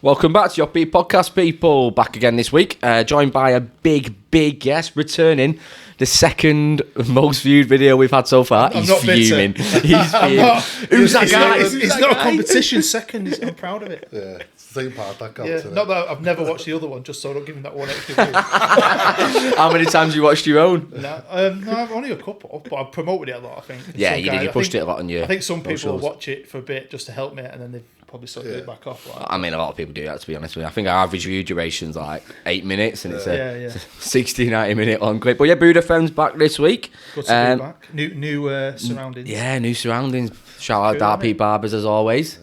Welcome back to your Beat Podcast, people. Back again this week, joined by a big guest, returning. The second most viewed video we've had so far. He's fuming. He's fuming. Who's that guy? It's not a competition. Second, I'm proud of it. Yeah, same part that counts. Yeah, not that I've never watched the other one, just so I don't give him that one extra view. How many times have you watched your own? No, I've only a couple, but I've promoted it a lot, I think. Yeah, you did. You pushed it a lot on you. I think some people will watch it for a bit just to help me, and then they've probably sort of it back off. Like. I mean, a lot of people do that, to be honest with you. I think our average view duration's like 8 minutes, and it's a 60, 90 minute long clip. But yeah, Boodfm's back this week. Good to be back. New surroundings. Yeah, new surroundings. Shout out Darby Barbers as always.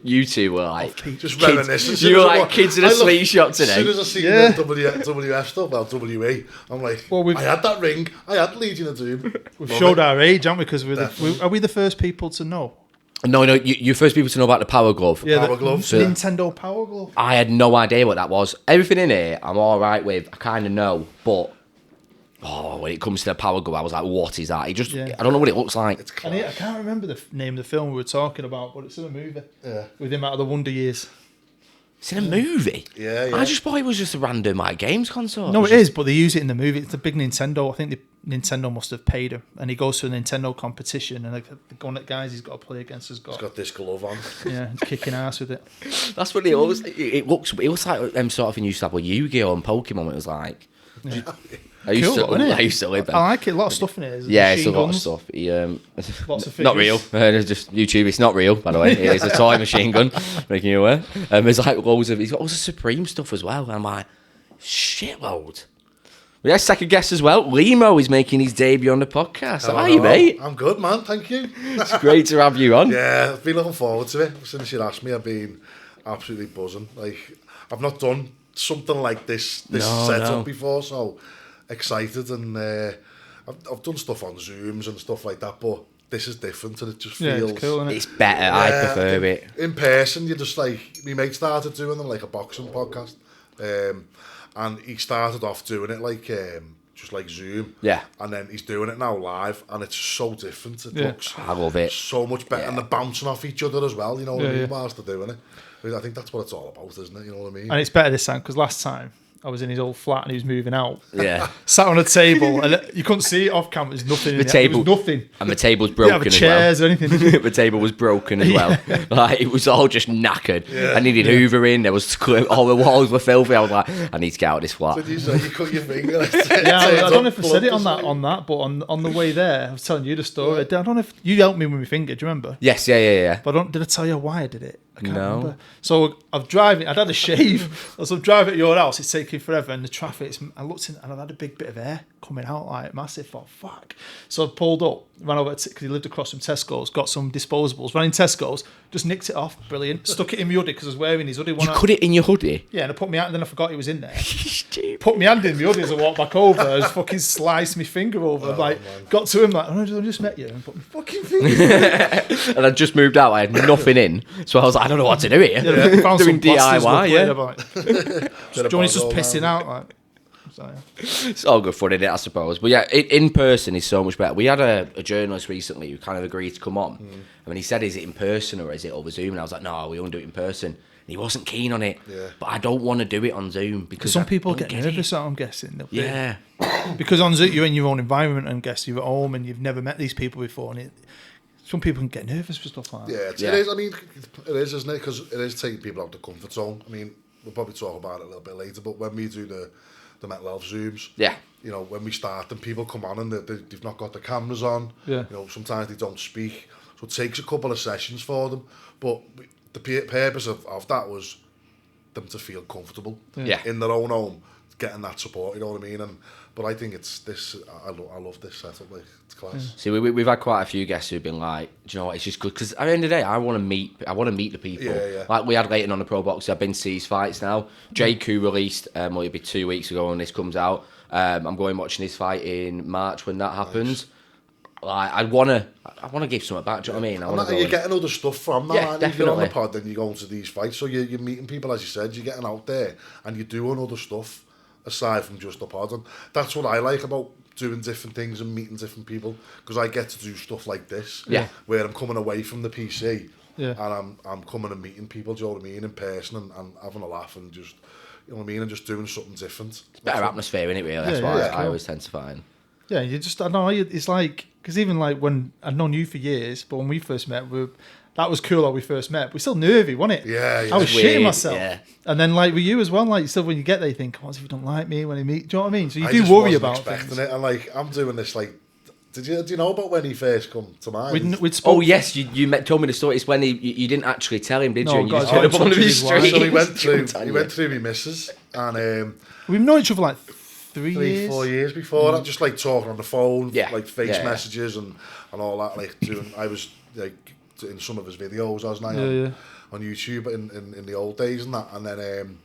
You two were like just reminiscing. You were like kids in a sleeve shop today. As soon as I see the WF stuff, well, WE, I'm like, I had that ring. I had Legion of Doom. We've showed our age, haven't we? Because are we the first people to know? No, you're first people to know about the Power Glove. Yeah, Power Glove. So Nintendo Power Glove. I had no idea what that was. Everything in here, I'm all right with. I kind of know, but when it comes to the Power Glove, I was like, what is that? I don't know what it looks like. I can't remember the name of the film we were talking about, but it's in a movie. Yeah. With him out of the Wonder Years. It's in a movie? Yeah. I just thought it was just a random games console. No, it is, but they use it in the movie. It's a big Nintendo. I think Nintendo must have paid him. And he goes to a Nintendo competition, and the guys he's got to play against has got this glove on. Yeah, he's kicking ass with it. That's what it always... It looks like sort of thing you used to have with Yu-Gi-Oh! And Pokemon. It was like... Yeah. I used to live there. I like it. A lot of stuff in it. Yeah, it's a lot of stuff. Lots of figures. Not real. Just YouTube. It's not real, by the way. It's a toy machine gun, making you aware. There's like loads of... He's got loads of Supreme stuff as well. And I'm like, shitload. We have second guest as well. Leemo is making his debut on the podcast. How are you, mate? I'm good, man. Thank you. It's great to have you on. Yeah, I've been looking forward to it. Since you asked me, I've been absolutely buzzing. Like, I've not done something like this setup before, so... excited, and I've done stuff on Zooms and stuff like that, but this is different, and it just feels it's cool, isn't it? It's better. I prefer it in person. You just like my mate started doing them like a boxing podcast, and he started off doing it like just like Zoom, and then he's doing it now live, and it's so different. It looks, I love it, so much better, and they're bouncing off each other as well. You know what I mean? Whilst they're doing it, I think that's what it's all about, isn't it? You know what I mean? And it's better this time because last time I was in his old flat and he was moving out. Yeah. Sat on a table and you couldn't see it off camera. There's nothing in it. There was nothing. And the table's broken as well. Chairs or anything. The table was broken as well. Like, it was all just knackered. Yeah. I needed hoovering. There was all the walls were filthy. I was like, I need to get out of this flat. So you say you cut your finger. I don't know if I said it on that, but on the way there, I was telling you the story. I don't know if you helped me with my finger. Do you remember? Yes, yeah. But did I tell you why I did it? I can't remember. So I'm driving. I'd had a shave. So I'm driving at your house. It's taking forever, and the traffic. I looked in, and I've had a big bit of air coming out, like massive. Oh fuck! So I pulled up, ran over because he lived across from Tesco's. Got some disposables. Ran in Tesco's, just nicked it off. Brilliant. Stuck it in my hoodie because I was wearing his hoodie. You put it in your hoodie? Yeah, and I put my hand. Then I forgot he was in there. Put my hand in my hoodie as I walked back over. I just fucking sliced my finger over. Got to him like, I just met you, and put my fucking finger. And I just moved out. I had nothing in, so I was like, I don't know what to do here. Yeah, found doing DIY. Johnny's just pissing out. Like, so, it's all good fun in it, I suppose. But yeah, in person is so much better. We had a journalist recently who kind of agreed to come on, and when he said, "Is it in person or is it over Zoom?" and I was like, "No, we won't do it in person." And he wasn't keen on it, but I don't want to do it on Zoom because some people get nervous. I'm guessing. Yeah, because on Zoom you're in your own environment, and guess you're at home and you've never met these people before, and some people can get nervous for stuff like that. Yeah, it is. I mean, it is, isn't it? Because it is taking people out of the comfort zone. I mean, we'll probably talk about it a little bit later, but when we do the mental health Zooms, you know, when we start and people come on and they've not got the cameras on, you know, sometimes they don't speak, so it takes a couple of sessions for them. But the purpose of that was them to feel comfortable in their own home, getting that support. You know what I mean? But I think it's this. I love this setup. Like, it's class. See, we've had quite a few guests who've been like, do you know what? It's just good because at the end of the day, I want to meet the people. Yeah. Like we had Leighton on the Pro Box. I've been to his fights now. Jake, who released, it'll be 2 weeks ago when this comes out. I'm going watching his fight in March when that happens. Like, I want to give something back. Do you know what I mean? You're getting other stuff from that. Yeah, definitely. You're on the pod, then you're going to these fights, so you're meeting people, as you said. You're getting out there and you're doing other stuff aside from just the pod, and that's what I like about doing different things and meeting different people, because I get to do stuff like this, where I'm coming away from the PC and I'm coming and meeting people, do you know what I mean, in person, and having a laugh and just, you know what I mean, and just doing something different. It's better atmosphere, isn't it, really? That's what I always tend to find. Yeah, you just, I don't know, it's like, because even like when I'd known you for years, but when we first met, that was cool how we first met. We're still nervy, wasn't it? Yeah. I was shitting myself. Yeah. And then like with you as well, like still when you get there, you think, what if you don't like me when he meet? Do you know what I mean? So you do worry about things. It. And like, I'm doing this like, do you know about when he first come to mind? Oh yes, you told me the story. It's when you didn't actually tell him, did you? And you just got up on his street. So he went through my missus, and we've known each other like 3-4 years before that, just like talking on the phone, like face messages and all that. Like I was like in some of his videos, wasn't I, on YouTube in the old days and that. And then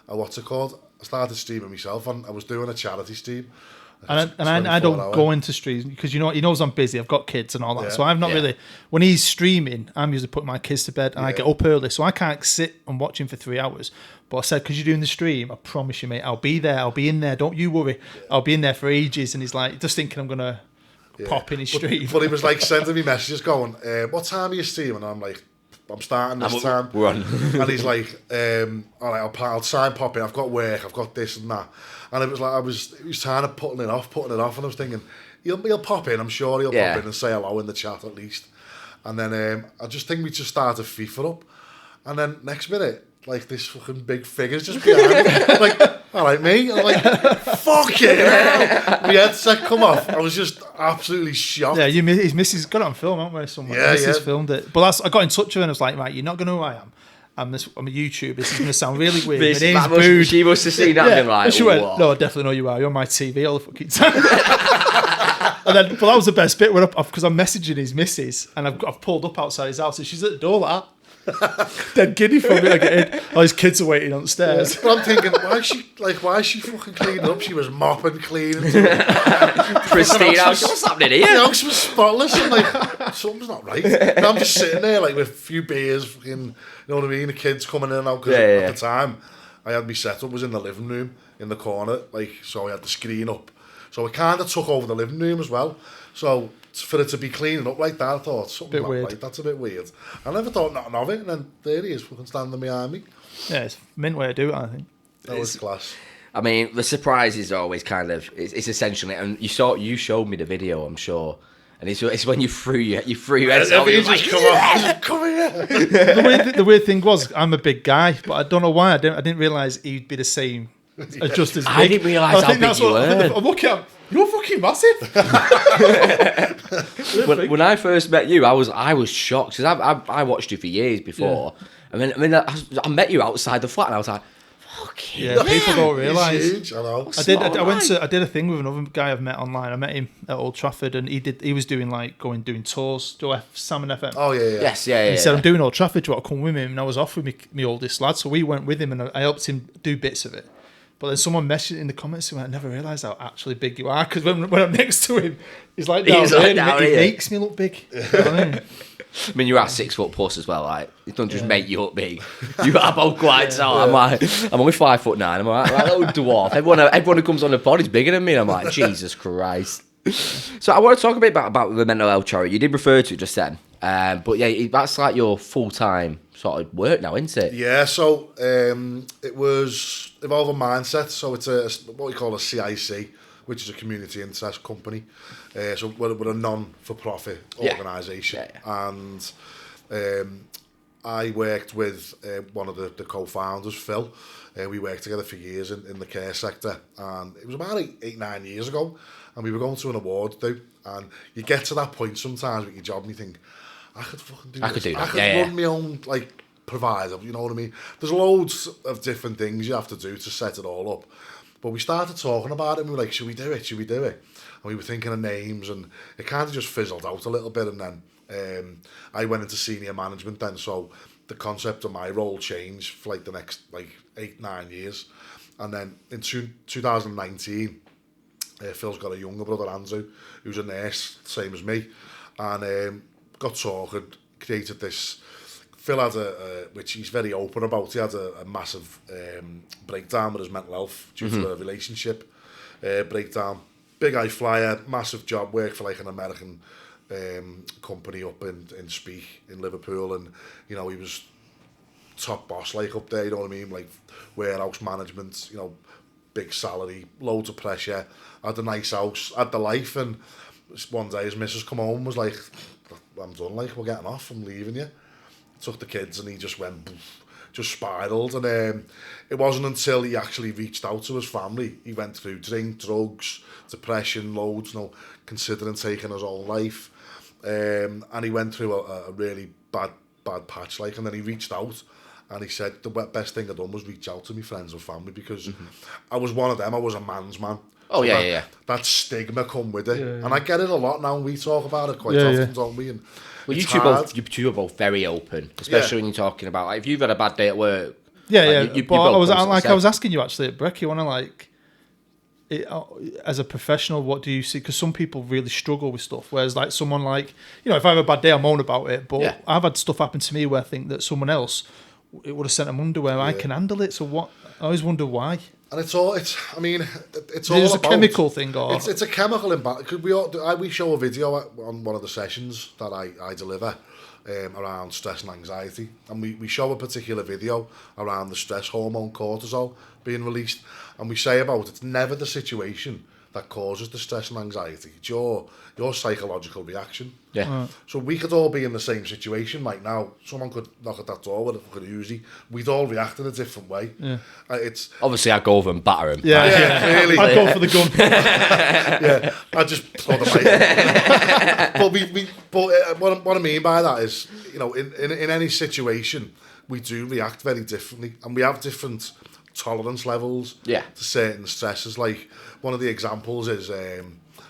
what's it called? I started streaming myself, and I was doing a charity stream. And I don't go into streams because, you know, he knows I'm busy. I've got kids and all that. So I'm not really... When he's streaming, I'm usually putting my kids to bed and I get up early. So I can't sit and watch him for 3 hours. But I said, because you're doing the stream, I promise you, mate, I'll be there. I'll be in there. Don't you worry. I'll be in there for ages. And he's like, just thinking I'm going to pop in his stream. But he was like sending me messages going, what time are you streaming? And I'm like, I'm starting this time. Run. And he's like, all right, I'll try and pop in. I've got work. I've got this and that. And it was like, he was trying to putting it off. And I was thinking, he'll pop in. I'm sure he'll pop in and say hello in the chat at least. And then I just think we just started FIFA up. And then next minute, like this fucking big figure's just behind me. Like, all right, mate. I'm like, fuck it. My headset come off. I was just absolutely shocked. Yeah, his missus got it on film, haven't we? Somewhere. Yeah, Missus filmed it. But I got in touch with her and I was like, right, you're not going to know who I am. I'm a YouTuber. This is going to sound really weird. My name's Bood. She must have seen that and been like, she went, no, I definitely know you are. You're on my TV all the fucking time. And then, but that was the best bit because I'm messaging his missus and I've pulled up outside his house and she's at the door like that. Dead giddy for me. I get in. All his kids are waiting on the stairs. But I'm thinking, why is she fucking cleaning up? She was mopping, cleaning. Pristine house. What's happening here? The house was spotless. And like, something's not right. And I'm just sitting there like with a few beers, fucking, you know what I mean? The kids coming in and out. Because at the time, I had my setup was in the living room in the corner. Like, so I had the screen up. So I kind of took over the living room as well. So for it to be cleaning up like that, I thought, something not right, that's a bit weird. I never thought nothing of it, and then there he is, fucking standing behind me. Yeah, it's a mint way to do it, I think. That was class. I mean, the surprises are always kind of, it's essentially, and you showed me the video, I'm sure, and it's when you threw your head off, you just come here. The weird thing was, I'm a big guy, but I don't know why, I didn't realise he'd be the same. Just as big. I didn't realise how big you were. I'm looking at him, you're fucking massive. when I first met you, I was shocked because I watched you for years before, and then I met you outside the flat, and I was like, fucking people don't realise. I did a thing with another guy I've met online. I met him at Old Trafford, and he was doing doing tours. Do Salmon FM? Oh yeah. Yes, yeah. He said, I'm doing Old Trafford. Do you want to come with him? And I was off with my oldest lad, so we went with him, and I helped him do bits of it. But then someone messaged in the comments and went, I never realised how actually big you are. Because when I'm next to him, he's like down there. He makes me look big. You know what I mean, you are 6 foot plus as well. Like, it doesn't just make you look big. You are both quite tall. I'm only 5'9". I'm like a little dwarf. Everyone who comes on the pod is bigger than me. And I'm like, Jesus Christ. So I want to talk a bit about the mental health charity. You did refer to it just then. But yeah, that's like your full-time sort of work now, isn't it? Yeah, so it was Evolving Mindset, so it's what we call a CIC, which is a community interest company. So we're a non-for-profit organisation. And I worked with one of the co-founders, Phil. We worked together for years in the care sector, and it was about 8-9 years ago, and we were going to an award do, and you get to that point sometimes with your job and you think, I could fucking do this. I could run my own provider, you know what I mean? There's loads of different things you have to do to set it all up. But we started talking about it and we were like, should we do it? And we were thinking of names, and it kind of just fizzled out a little bit, and then I went into senior management then, so the concept of my role changed for the next 8-9 years. And then in 2019, Phil's got a younger brother, Andrew, who's a nurse, same as me, and got talking, created this. Phil had which he's very open about, he had a massive breakdown with his mental health due to a relationship breakdown. Big high flyer, massive job, worked for an American company up in Speak in Liverpool, and you know, he was top boss like up there, you know what I mean, like warehouse management, you know, big salary, loads of pressure, had a nice house, had the life. And one day his missus come home and was like, I'm done, like, we're getting off, I'm leaving you. Took the kids and he just went, just spiraled. And it wasn't until he actually reached out to his family. He went through drink, drugs, depression, loads, you know, considering taking his own life. And he went through a really bad patch, like, and then he reached out and he said the best thing I'd done was reach out to my friends and family, because I was one of them. I was a man's man. Oh, so yeah. That stigma come with it. Yeah. And I get it a lot now, and we talk about it quite often, don't we? And well, you two are both very open, especially when you're talking about, like, if you've had a bad day at work. Yeah, like, I was asking you actually at Breck, you want to, like, as a professional, what do you see? Because some people really struggle with stuff, whereas, like, someone like, you know, if I have a bad day, I moan about it, but I've had stuff happen to me where I think that someone else, it would have sent them under where I can handle it. So what? I always wonder why. And it's all about... It's a chemical thing, or... It's a chemical imbalance. We show a video on one of the sessions that I deliver around stress and anxiety, and we show a particular video around the stress hormone cortisol being released, and we say about it's never the situation that causes the stress and anxiety. It's your psychological reaction. Yeah. So we could all be in the same situation right now. Someone could knock at that door with a fucking Uzi. We'd all react in a different way. Yeah. It's obviously I'd go over and batter him. Yeah, clearly. I'd go for the gun. Yeah, I'd just throw the mic. But what I mean by that is, you know, in any situation, we do react very differently, and we have different tolerance levels to certain stresses. Like, one of the examples is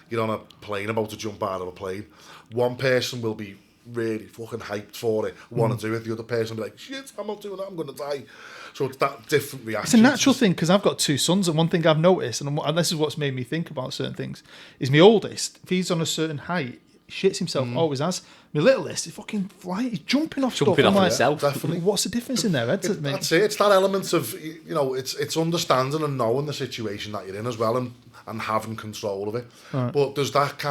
you're on a plane about to jump out of a plane. One person will be really fucking hyped for it, want to do it. The other person will be like, shit, I'm not doing that, I'm going to die. So it's that different reaction. It's a natural thing, because I've got two sons, and one thing I've noticed, and this is what's made me think about certain things, is my oldest, if he's on a certain height, he shits himself, always has. My littlest, he's fucking flying, he's jumping off himself. Definitely. What's the difference in there, Ed? That's it. It's that element of, you know, it's understanding and knowing the situation that you're in as well, and having control of it. Right. But there's that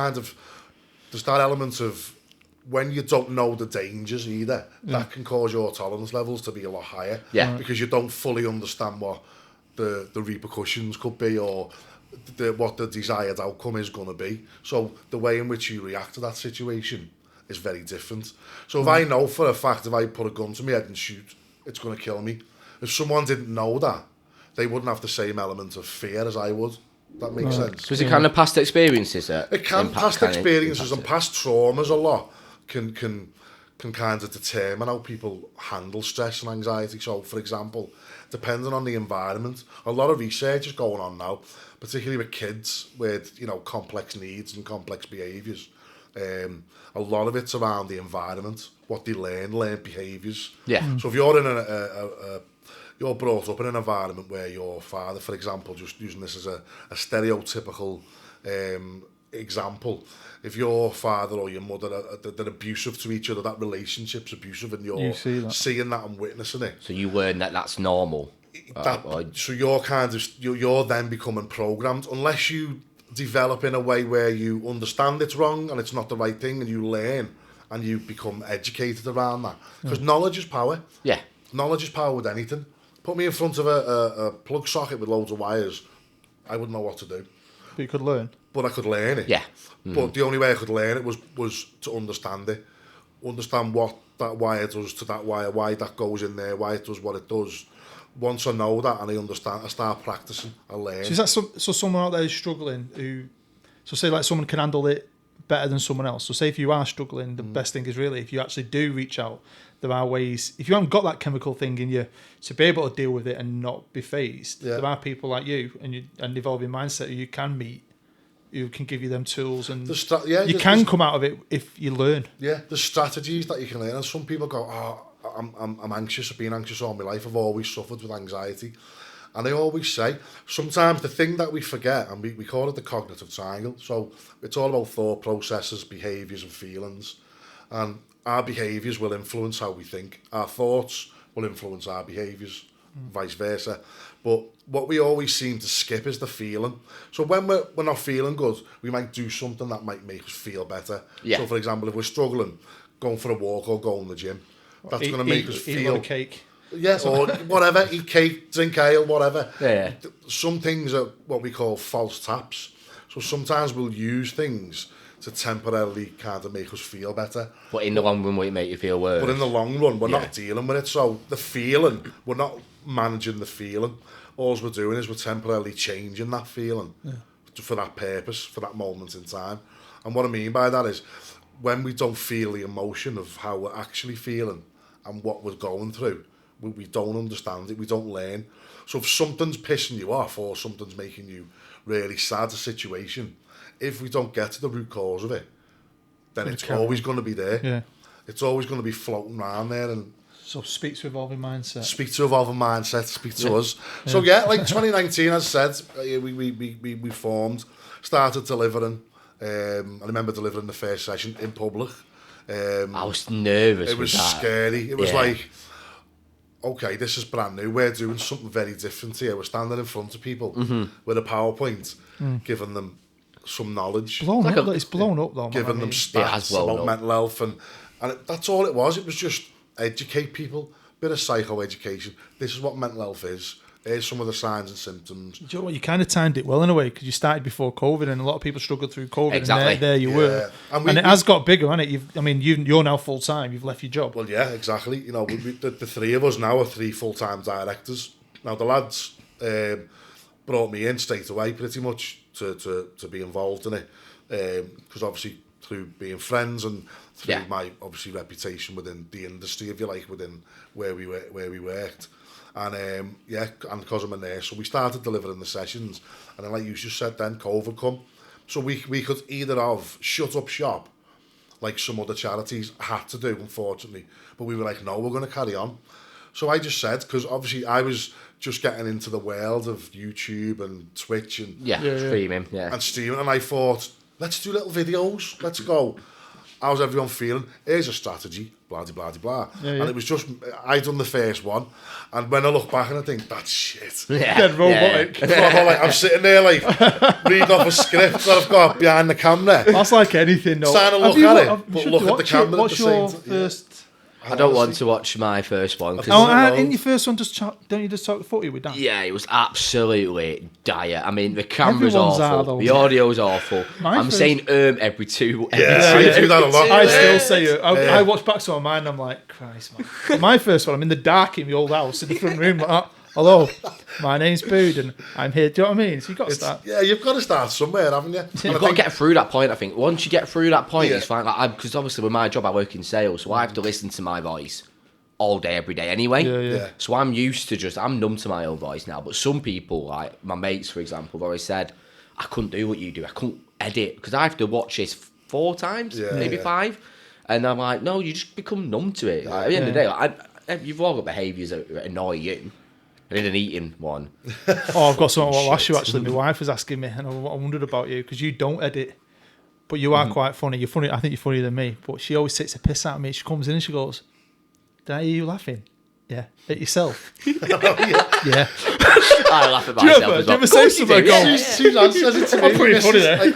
element of, when you don't know the dangers either, that can cause your tolerance levels to be a lot higher. Yeah. Because you don't fully understand what the repercussions could be, or what the desired outcome is going to be. So the way in which you react to that situation is very different. So if I know for a fact, if I put a gun to my head and shoot, it's going to kill me. If someone didn't know that, they wouldn't have the same element of fear as I would. That makes sense. So is it kind of past experiences that it can past experiences and past traumas a lot can kind of determine how people handle stress and anxiety. So, for example, depending on the environment, a lot of research is going on now, particularly with kids with, you know, complex needs and complex behaviours. A lot of it's around the environment, what they learn behaviours. Yeah. So if you're in you're brought up in an environment where your father, for example, just using this as a stereotypical example, if your father or your mother they're abusive to each other, that relationship's abusive, and you're seeing that and witnessing it. So you learn that's normal. So you're kind of you're then becoming programmed, unless you develop in a way where you understand it's wrong and it's not the right thing, and you learn and you become educated around that. Because knowledge is power. Yeah. Knowledge is power with anything. Put me in front of a plug socket with loads of wires, I wouldn't know what to do. But you could learn. But I could learn it. Yeah. But the only way I could learn it was to understand it. Understand what that wire does to that wire, why that goes in there, why it does what it does. Once I know that and I understand, I start practicing, I learn. So is that so someone out there is struggling so say like someone can handle it better than someone else. So say if you are struggling, the best thing is really, if you actually do reach out, there are ways, if you haven't got that chemical thing in you, to be able to deal with it and not be fazed, there are people like you and Evolving Mindset who you can meet, who can give you them tools, and you can come out of it if you learn. Yeah, there's strategies that you can learn, and some people go, I'm anxious, I've been anxious all my life, I've always suffered with anxiety. And I always say, sometimes the thing that we forget, and we call it the cognitive triangle, so it's all about thought processes, behaviours and feelings. And our behaviours will influence how we think. Our thoughts will influence our behaviours. vice versa. But what we always seem to skip is the feeling. So when we're not feeling good, we might do something that might make us feel better. Yeah. So for example, if we're struggling, going for a walk or going to the gym, that's going to make us feel... Eat cake. Yes, or whatever, eat cake, drink ale, whatever. Yeah. Some things are what we call false taps. So sometimes we'll use things to temporarily kind of make us feel better. But in the long run, will it make you feel worse? But in the long run, we're not dealing with it. So the feeling, we're not managing the feeling. All we're doing is we're temporarily changing that feeling for that purpose, for that moment in time. And what I mean by that is when we don't feel the emotion of how we're actually feeling and what we're going through, we don't understand it, we don't learn. So if something's pissing you off or something's making you really sad, a situation, if we don't get to the root cause of it, then it's always going to be there. Yeah. It's always going to be floating around there. And so speak to Evolving Mindset. Speak to Evolving Mindset, speak to us. So like 2019, as I said, we formed, started delivering. I remember delivering the first session in public. I was nervous. It was scary. It was like, okay, this is brand new. We're doing something very different here. We're standing in front of people with a PowerPoint, giving them some knowledge. It's blown up though. Giving them stats about mental health. And that's all it was. It was just educate people, bit of psycho-education. This is what mental health is. Here's some of the signs and symptoms. Do you know what? You kind of timed it well in a way because you started before COVID, and a lot of people struggled through COVID. Exactly. And there you were, and it has got bigger, hasn't it? You're now full time. You've left your job. Well, yeah, exactly. You know, the three of us now are 3 full-time directors. Now the lads brought me in straight away, pretty much to be involved in it, because obviously through being friends and through my obviously reputation within the industry, if you like, within where we worked. And and because I'm a nurse, so we started delivering the sessions, and then like you just said, then COVID come, so we could either have shut up shop, like some other charities had to do, unfortunately, but we were like, no, we're going to carry on. So I just said, because obviously I was just getting into the world of YouTube and Twitch and streaming, and streaming, and I thought, let's do little videos, let's go. How's everyone feeling? Here's a strategy, blah, blah, blah, blah. And it was just, I done the first one, and when I look back and I think, that's shit. Dead robotic. I'm sitting there like, reading off a script that I've got behind the camera. That's like anything, though. Trying to look at it, but look at the camera What's at the your same time. first... I don't want to watch my first one. In your first one, don't you just talk footy with Dan? Yeah, it was absolutely dire. I mean, the camera's awful, the audio's awful. I'm saying every two. I do that a lot. I still say it. I watch back to mine and I'm like, Christ, man. My first one, I'm in the dark in the old house in the front room, like, hello, my name's Bood and I'm here. Do you know what I mean? So you've got to start. Yeah, you've got to start somewhere, haven't you? You've got to get through that point, I think. Once you get through that point, it's fine. Because obviously with my job, I work in sales, so I have to listen to my voice all day, every day anyway. Yeah. So I'm used to I'm numb to my own voice now. But some people, like my mates, for example, have always said, I couldn't do what you do. I couldn't edit because I have to watch this 4 times, maybe 5. And I'm like, no, you just become numb to it. Like, at the end of the day, you've all got behaviours that annoy you. I did an eating one. I've got something I want to ask you actually. My wife was asking me, and I wondered about you because you don't edit, but you are quite funny. You're funny. I think you're funnier than me. But she always takes a piss out of me. She comes in and she goes, "Did I hear you laughing?" Yeah, at yourself. Yeah. I laugh at myself as well. Do you ever say something? Suzanne says it to me. I'm pretty funny there.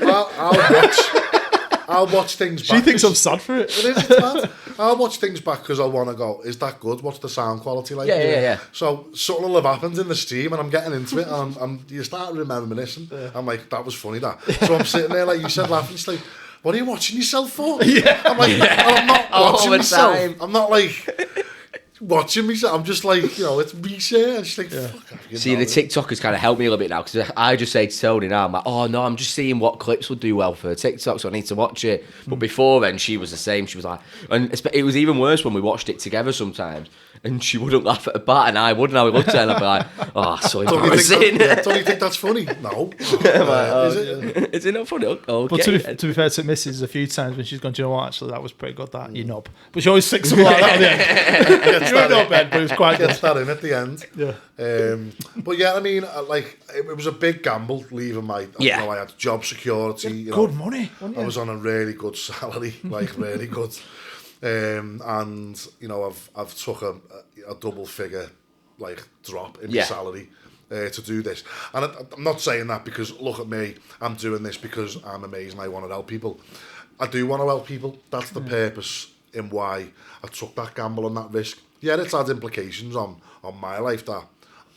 I'll watch things back. She thinks I'm sad for it. It's mad. I'll watch things back because I want to go, is that good? What's the sound quality like? Yeah. So something will have happened in the stream and I'm getting into it and you start reminiscing. I'm like, that was funny, that. So I'm sitting there, like you said, laughing. It's like, what are you watching yourself for? Yeah. I'm like, I'm not watching myself. I'm not like... watching myself, I'm just like, it's research. I just think, fuck. See, the TikTokers kind of helped me a little bit now because I just say to Tony now, I'm like, oh no, I'm just seeing what clips will do well for TikTok, so I need to watch it. But before then, she was the same. She was like, and it was even worse when we watched it together sometimes, and she wouldn't laugh at a part, and I would, and I would look at her and I'd be like, oh, so embarrassing. Don't you think that's funny? No. Is it not funny? Okay. But to be fair to Mrs. a few times when she's gone, do you know what, actually, that was pretty good, that, you knob. But she always sticks something like that at the end. You're a knobhead, but it was quite good. Gets that in at the end. Yeah. But yeah, I mean, like, it was a big gamble leaving my... I had job security. Good money. I was on a really good salary, like, really good. And, I've took a double figure like drop in my salary to do this. And I'm not saying that because look at me, I'm doing this because I'm amazing, I want to help people. I do want to help people. That's the purpose in why I took that gamble and that risk. Yeah, it's had implications on my life that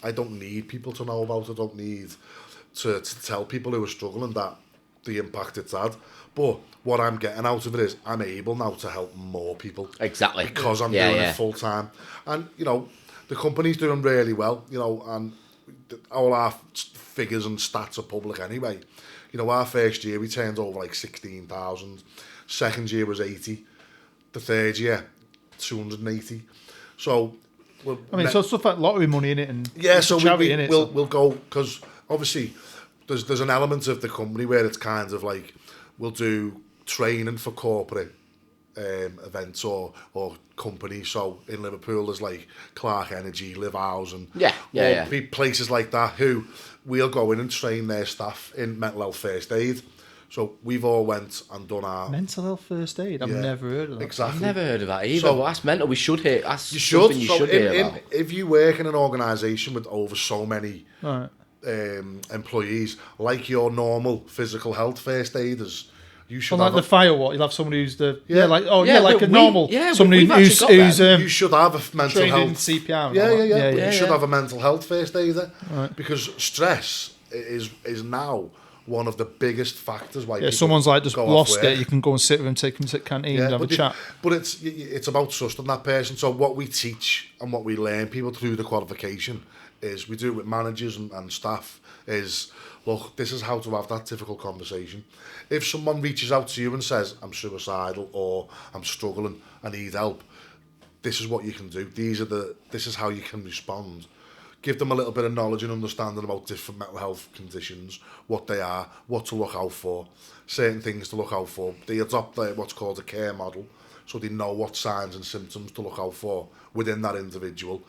I don't need people to know about. I don't need to tell people who are struggling that the impact it's had. But what I'm getting out of it is I'm able now to help more people. Exactly. Because I'm doing it full time. And, you know, the company's doing really well, you know, and all our figures and stats are public anyway. You know, our first year we turned over like 16,000. Second year was 80. The third year, 280. So, so stuff like lottery money in it and so charity in it. We'll go, because obviously there's an element of the company where it's kind of like we'll do training for corporate events or companies. So in Liverpool there's like Clark Energy, Live House, and places like that who we'll go in and train their staff in mental health first aid. So we've all went and done our mental health first aid. I've never heard of that. Exactly. I've never heard of that either. Well, that's mental. We should hear. That's you should. You should hear about. If you work in an organisation with over so many employees, like your normal physical health first aiders, you should have the fire what you'll have somebody who's normal. Somebody who's you should have a mental trained health in CPR. You should have a mental health first aider because stress is now one of the biggest factors why someone's like just lost it, you can go and sit with them, take them to the canteen and have a chat. But it's about trusting that person. So what we teach and what we learn people through the qualification is we do it with managers and staff is, look, this is how to have that difficult conversation. If someone reaches out to you and says, I'm suicidal or I'm struggling, I need help, this is what you can do. This is how you can respond. Give them a little bit of knowledge and understanding about different mental health conditions, what they are, what to look out for, certain things to look out for. They adopt what's called a care model, so they know what signs and symptoms to look out for within that individual.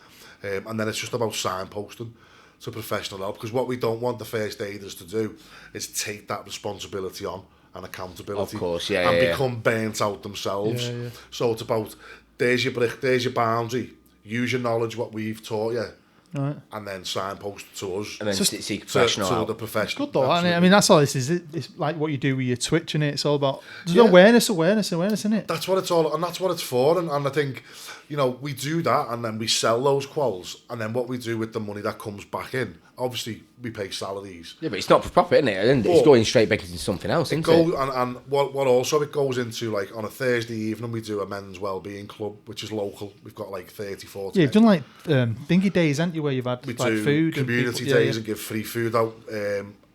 And then it's just about signposting to professional help, because what we don't want the first aiders to do is take that responsibility on and accountability. Of course, become burnt out themselves. So it's about, there's your brick, there's your boundary, use your knowledge, what we've taught you. Right. And then signpost to us. And then seek professional help. To the professional. Good though, I mean, that's all this is. It's like what you do with your Twitch, and it's all about awareness, isn't it? That's what it's all, and that's what it's for. And I think, you know, we do that, and then we sell those quals, and then what we do with the money that comes back in, obviously we pay salaries. Yeah, but it's not for profit, isn't it? It's going straight back into something else, isn't it? And what also it goes into, like on a Thursday evening, we do a men's wellbeing club, which is local. We've got like 30, 40. Yeah, you've done like thingy days, haven't you, where you've had like food, community days, and give free food out.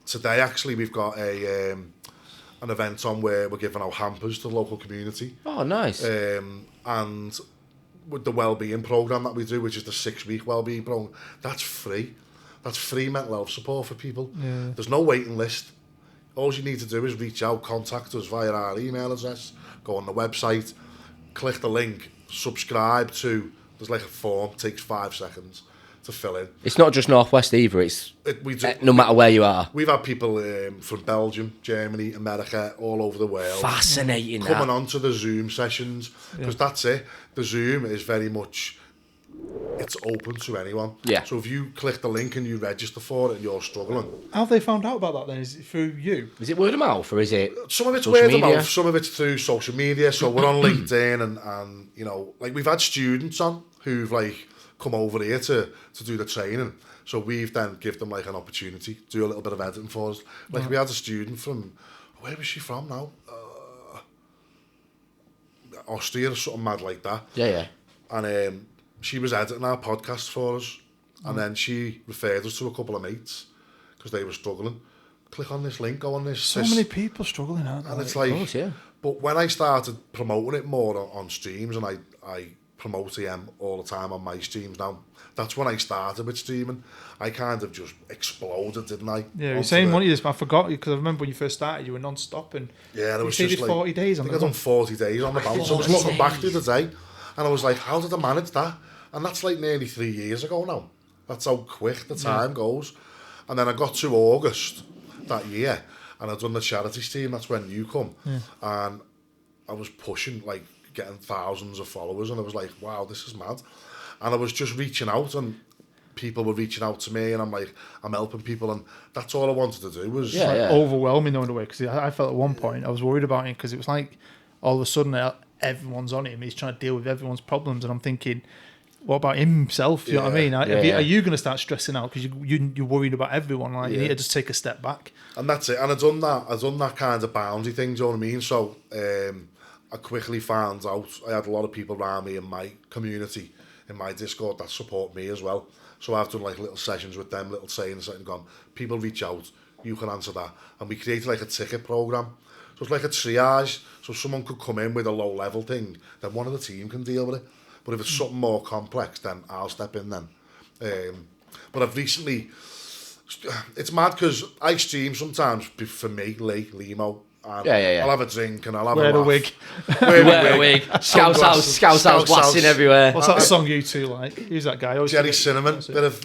Today, actually, we've got an event on where we're giving out hampers to the local community. Oh, nice. And with the wellbeing program that we do, which is the 6-week wellbeing program, that's free. That's free mental health support for people. Yeah. There's no waiting list. All you need to do is reach out, contact us via our email address, go on the website, click the link, subscribe to. There's like a form, takes 5 seconds to fill in. It's not just Northwest either. No matter where you are. We've had people from Belgium, Germany, America, all over the world. Fascinating. Coming on to the Zoom sessions, because that's it. The Zoom is very much, it's open to anyone. Yeah. So if you click the link and you register for it and you're struggling. How have they found out about that then? Is it through you? Is it word of mouth or is it some of it's word of mouth, some of it's through social media. So we're on LinkedIn and you know, like we've had students on who've like come over here to do the training. So we've then give them like an opportunity, do a little bit of editing for us. Like we had a student from, where was she from now? Austria or something mad like that. Yeah. And she was editing our podcast for us, and then she referred us to a couple of mates because they were struggling. Click on this link, go on this. So many people struggling, aren't they? And it's like, of course, yeah. But when I started promoting it more on streams, and I promote EM all the time on my streams now, that's when I started with streaming. I kind of just exploded, didn't I? Yeah, you're saying one of this, I forgot you because I remember when you first started, you were non-stop, and there was just like 40 days on I think I done 40 days on the bounce. So I was looking back through the day, and I was like, how did I manage that? And that's like nearly 3 years ago now. That's how quick the time goes. And then I got to August that year, and I'd done the charities team. That's when you come, and I was pushing, like getting thousands of followers, and I was like, wow, this is mad. And I was just reaching out, and people were reaching out to me, and I'm helping people, and that's all I wanted to do was overwhelming in a way, because I felt at one point I was worried about him, because it was like all of a sudden everyone's on him, he's trying to deal with everyone's problems, and I'm thinking, what about himself? Do you know what I mean? Are you going to start stressing out because you're worried about everyone? Like you need to just take a step back. And that's it. And I've done that kind of boundary thing. Do you know what I mean? So I quickly found out I had a lot of people around me in my community, in my Discord, that support me as well. So I've done like little sessions with them, little sayings, and gone, people reach out, you can answer that. And we created like a ticket program. So it's like a triage. So someone could come in with a low level thing, then one of the team can deal with it. But if it's something more complex, then I'll step in then. But I've recently... It's mad because I stream sometimes for me, Leemo. And I'll have a drink and I'll have a wig. Wear a wig. Scouse house blasting everywhere. What's that song you two like? Who's that guy? Jerry Cinnamon. Take me up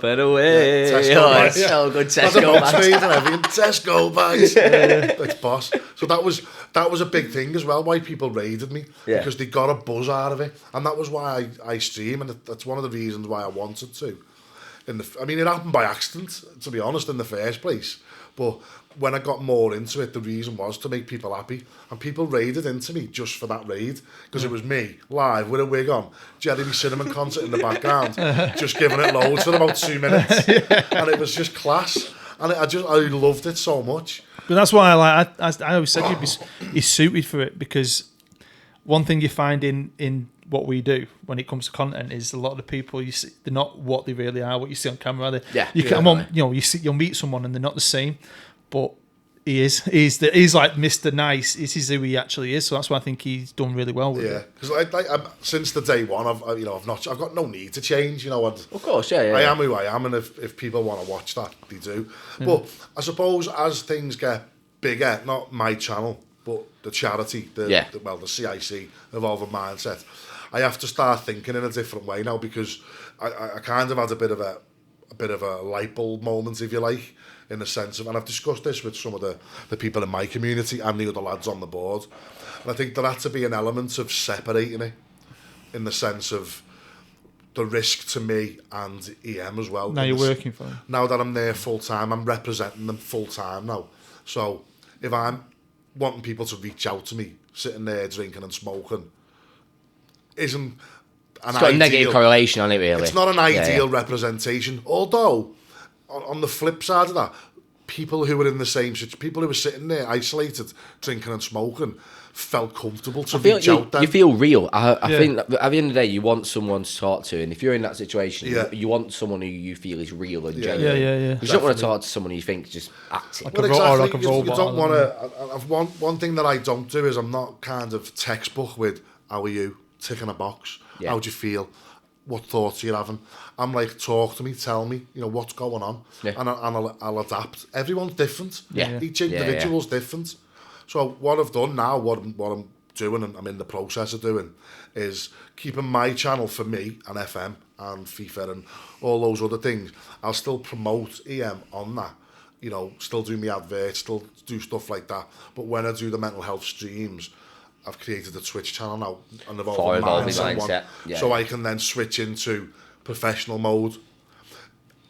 and away. Tesco so good. Tesco bags. It's boss. So that was a big thing as well, why people raided me, because they got a buzz out of it. And that was why I stream, and that's one of the reasons why I wanted to. I mean, it happened by accident, to be honest, in the first place. But when I got more into it, the reason was to make people happy. And people raided into me just for that raid. Because it was me, live, with a wig on, Jeremy Cinnamon concert in the background, just giving it loads for about 2 minutes. And it was just class. And I loved it so much. But that's why I always said you're suited for it, because one thing you find in what we do when it comes to content is a lot of the people you see, they're not what they really are, what you see on camera. You'll meet someone and they're not the same, but he is. He's like Mr. Nice. This is who he actually is. So that's why I think he's done really well with it. Yeah, because since the day one, I've got no need to change. Of course, I am who I am, and if people want to watch that, they do. But I suppose as things get bigger, not my channel, but the charity, the CIC, Evolving Mindset, I have to start thinking in a different way now, because I kind of had a bit of a light bulb moment, if you like, in the sense of, and I've discussed this with some of the people in my community and the other lads on the board, and I think there had to be an element of separating it, in the sense of the risk to me and EM as well. Now you're working for them. Now that I'm there full time, I'm representing them full time now. So if I'm wanting people to reach out to me, sitting there drinking and smoking, it's got a negative correlation on it, really. It's not an ideal representation. Although, on the flip side of that, people who were in the same situation, people who were sitting there isolated, drinking and smoking, felt comfortable to reach out then. You feel real. I think at the end of the day, you want someone to talk to, and if you're in that situation, you want someone who you feel is real and genuine. Yeah. You don't want to talk to someone who you think just acting. Well, exactly. You don't want to. One thing that I don't do is I'm not kind of textbook with, how are you? Ticking a box. Yeah. How do you feel? What thoughts are you having? I'm like, talk to me, tell me, what's going on, and I'll adapt. Everyone's different. Yeah. Each individual's different. So what I've done now, what I'm doing, and I'm in the process of doing, is keeping my channel for me and FM and FIFA and all those other things. I'll still promote EM on that. Still do my adverts, still do stuff like that. But when I do the mental health streams, I've created a Twitch channel now, and Evolving Mindset. So I can then switch into professional mode.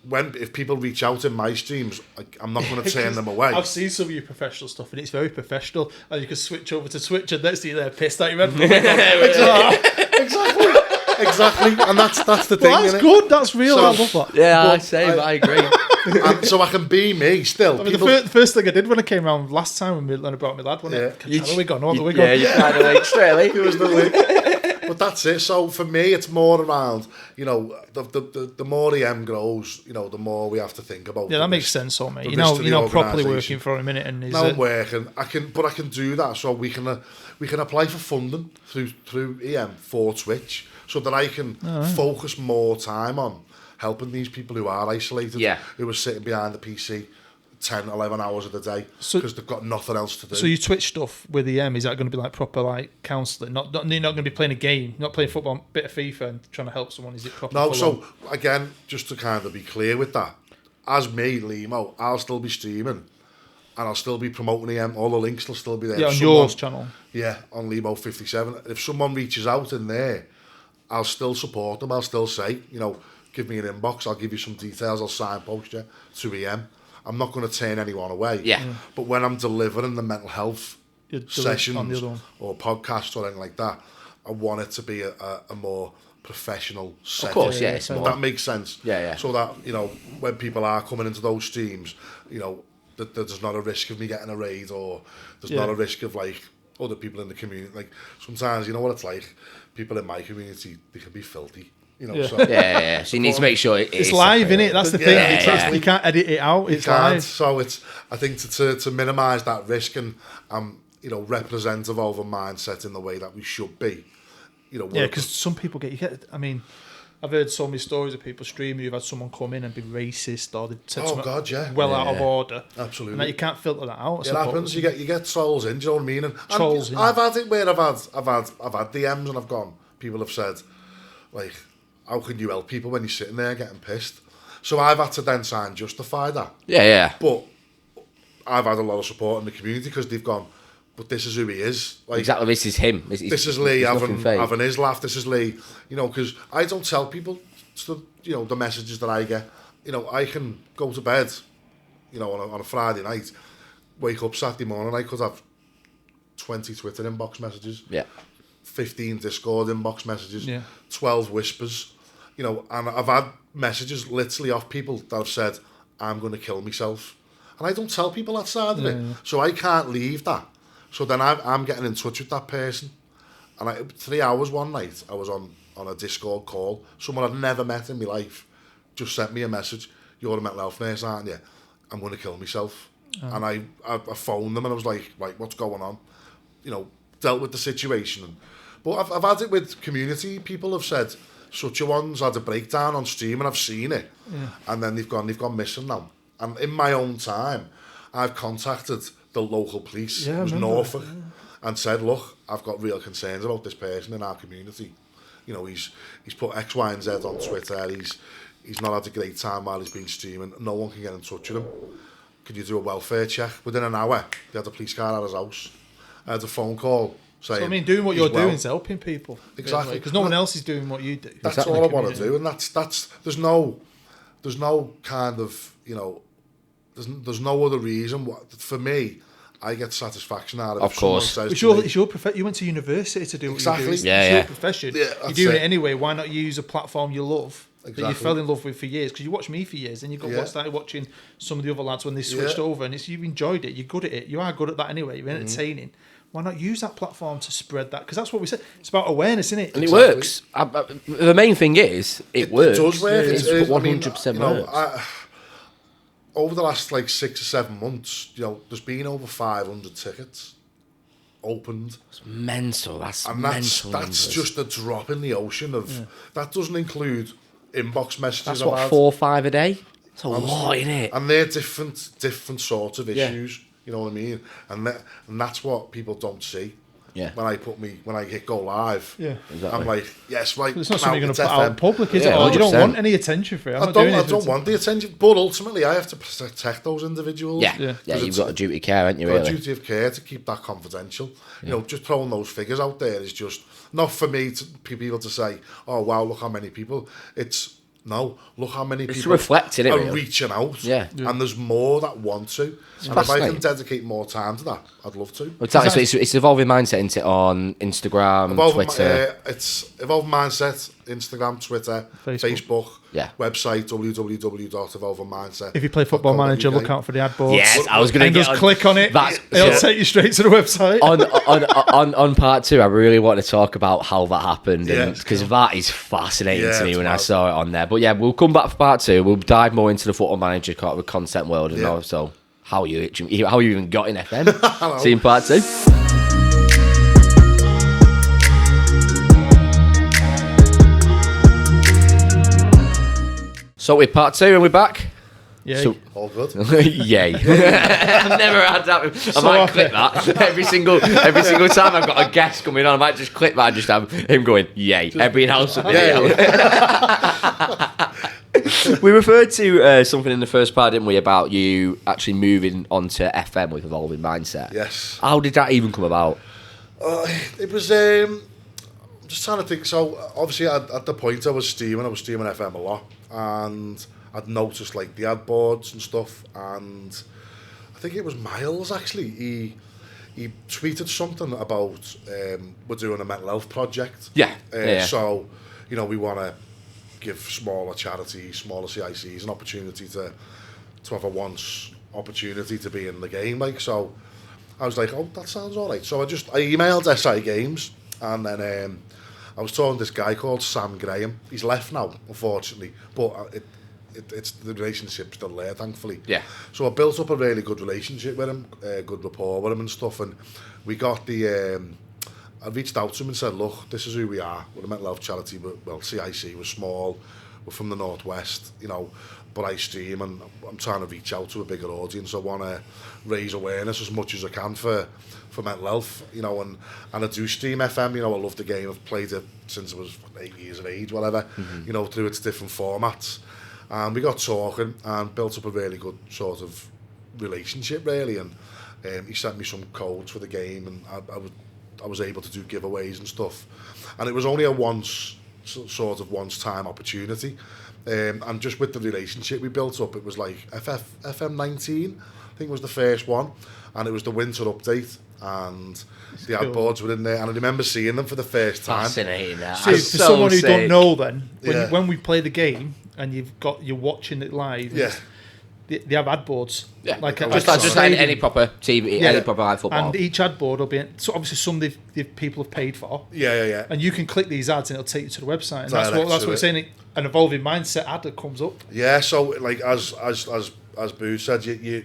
If people reach out in my streams, I'm not going to turn them away. I've seen some of your professional stuff, and it's very professional. And you can switch over to Twitch, and next thing you're there pissed out your head. Exactly. And that's the thing. Well, that's good. That's real. I love that. Yeah, I agree. And so I can be me still. I mean, the first thing I did when I came around last time when I brought my lad, wasn't it? The wig on, the wig on. Yeah, you kind of like straight away. It was the wig. But that's it. So for me, it's more around, the more EM grows, the more we have to think about. Yeah, that makes sense, mate. You're not properly working for a minute, and I'm working. I can do that. So we can apply for funding through EM for Twitch, so that I can focus more time on helping these people who are isolated, who are sitting behind the PC 10, 11 hours of the day because they've got nothing else to do. So your Twitch stuff with EM, is that going to be like proper like counselling? You're not going to be playing a game, not playing football, bit of FIFA and trying to help someone? Is it proper? No, so again, just to kind of be clear with that, as me, Leemo, I'll still be streaming and I'll still be promoting EM. All the links will still be there. Yeah, on yours channel. Yeah, on Leemo 57. If someone reaches out in there, I'll still support them. I'll still say, you know, give me an inbox. I'll give you some details. I'll signpost you to EM. I'm not going to turn anyone away. Yeah. But when I'm delivering the mental health sessions or podcasts or anything like that, I want it to be a more professional setting. Of course, yeah. If that makes sense. Yeah. So that, you know, when people are coming into those streams, you know, that there's not a risk of me getting a raid, or there's not a risk of, like, other people in the community. Like, sometimes, you know what it's like, people in my community, they can be filthy. You know, so, So you need to make sure it's live, innit? That's the thing. You can't edit it out. It's live. So it's, I think, to minimise that risk and you know, represent Evolving Mindset in the way that we should be. You know, because some people I mean, I've heard so many stories of people streaming who've had someone come in and be racist, or they've said something out of order. Absolutely. And that you can't filter that out. It happens. You get trolls in. Do you know what I mean? And trolls. I've had it where I've had DMs and I've gone. People have said, like, how can you help people when you're sitting there getting pissed? So I've had to then try and justify that. Yeah. But I've had a lot of support in the community because they've gone, but this is who he is. Like, exactly, this is him. This is Lee having his laugh. This is Lee, you know, because I don't tell people, you know, the messages that I get. You know, I can go to bed, you know, on a Friday night, wake up Saturday morning, I could have 20 Twitter inbox messages, 15 Discord inbox messages, 12 whispers, you know, and I've had messages literally off people that have said, I'm going to kill myself. And I don't tell people that side of it. So I can't leave that. So then I'm getting in touch with that person. And 3 hours one night, I was on a Discord call. Someone I'd never met in my life just sent me a message. You're a mental health nurse, aren't you? I'm going to kill myself. And I phoned them and I was like, what's going on? You know, dealt with the situation. But I've had it with community. People have said, such a one's had a breakdown on stream, and I've seen it. And then they've gone missing now. And in my own time, I've contacted the local police, it was Norfolk, and said, look, I've got real concerns about this person in our community. You know, he's put X, Y, and Z on Twitter. He's not had a great time while he's been streaming. No one can get in touch with him. Could you do a welfare check? Within an hour, they had a police car at his house. I had a phone call saying, so, I mean, doing what you're doing is helping people. Exactly. Because no one else is doing what you do. That's all I want to do. And that's there's no kind of, you know, there's no other reason. For me, I get satisfaction out of it. Of course. It's your profession. You went to university to do what you do. It's your profession. You're doing it anyway. Why not use a platform you love, that you fell in love with for years? Because you watched me for years, and you started watching some of the other lads when they switched over, and you enjoyed it. You're good at it. You are good at that anyway. You're entertaining. Why not use that platform to spread that? Because that's what we said. It's about awareness, isn't it? And it works. The main thing is, it works. It does work. It's 100% works. Over the last 6 or 7 months, you know, there's been over 500 tickets opened. It's mental. That's just a drop in the ocean of. That doesn't include inbox messages. That's what, 4 or 5 a day. It's a lot, isn't it? And they're different sorts of issues. You know what I mean? And that's what people don't see. Yeah. When I hit go live, exactly. I'm like, yes, right. It's not something you're going to put out in public, is it? You don't want any attention for it. I don't want the attention, but ultimately I have to protect those individuals. Yeah, you've got a duty of care, haven't you? Really? A duty of care to keep that confidential. You know, just throwing those figures out there is just not for me to people to say, oh wow, look how many people. Look how many people are reaching out. And there's more that want to. And if I can dedicate more time to that, I'd love to. Exactly. So it's Evolving Mindset, isn't it? On Instagram, Twitter. It's Evolving Mindset, Instagram, Twitter, Facebook. Website www.evolvingmindset. If you play Football Manager, look out for the ad boards. Yes, I was going to just click on it. It'll take you straight to the website. On part 2, I really want to talk about how that happened, because that is fascinating to me when I saw it on there. But yeah, we'll come back for part 2. We'll dive more into the Football Manager content world and also how you even got in FM. See you in part 2. So we're part 2 and we're back. Yay. So, all good. Yay. I've never had that. I might clip that every single time I've got a guest coming on. I might just clip that and just have him going, yay. Everything else would be We referred to something in the first part, didn't we, about you actually moving onto FM with Evolving Mindset. Yes. How did that even come about? It was just trying to think. So obviously at the point I was streaming FM a lot, and I'd noticed like the ad boards and stuff, and I think it was Miles actually. He tweeted something about we're doing a mental health project. So we want to give smaller charities, smaller CICs an opportunity to have a once opportunity to be in the game. Like, so I was like, oh, that sounds all right. So I emailed SI Games, and then I was talking to this guy called Sam Graham. He's left now, unfortunately, but it's the relationship's still there, thankfully. Yeah. So I built up a really good relationship with him, good rapport with him and stuff, and we got the. I reached out to him and said, look, this is who we are. We're a mental health charity, but well, CIC, we're small, we're from the Northwest, but I stream and I'm trying to reach out to a bigger audience. I want to raise awareness as much as I can for mental health, and I do stream FM, I love the game. I've played it since I was 8 years of age, whatever, through its different formats. And we got talking and built up a really good sort of relationship, really. And he sent me some codes for the game, and I was able to do giveaways and stuff. And it was only a once-time opportunity. And just with the relationship we built up, it was like FM23, I think was the first one. And it was the winter update. And the ad boards were in there. And I remember seeing them for the first time. Fascinating, that. See, for someone who don't know then, when we play the game and you're watching it live, they have ad boards. Yeah, like just any proper TV, any proper live football. And each ad board will be, so obviously some people have paid for. Yeah. And you can click these ads and it'll take you to the website. And that's what we're saying. An evolving mindset ad that comes up. Yeah, so like as Bood said, the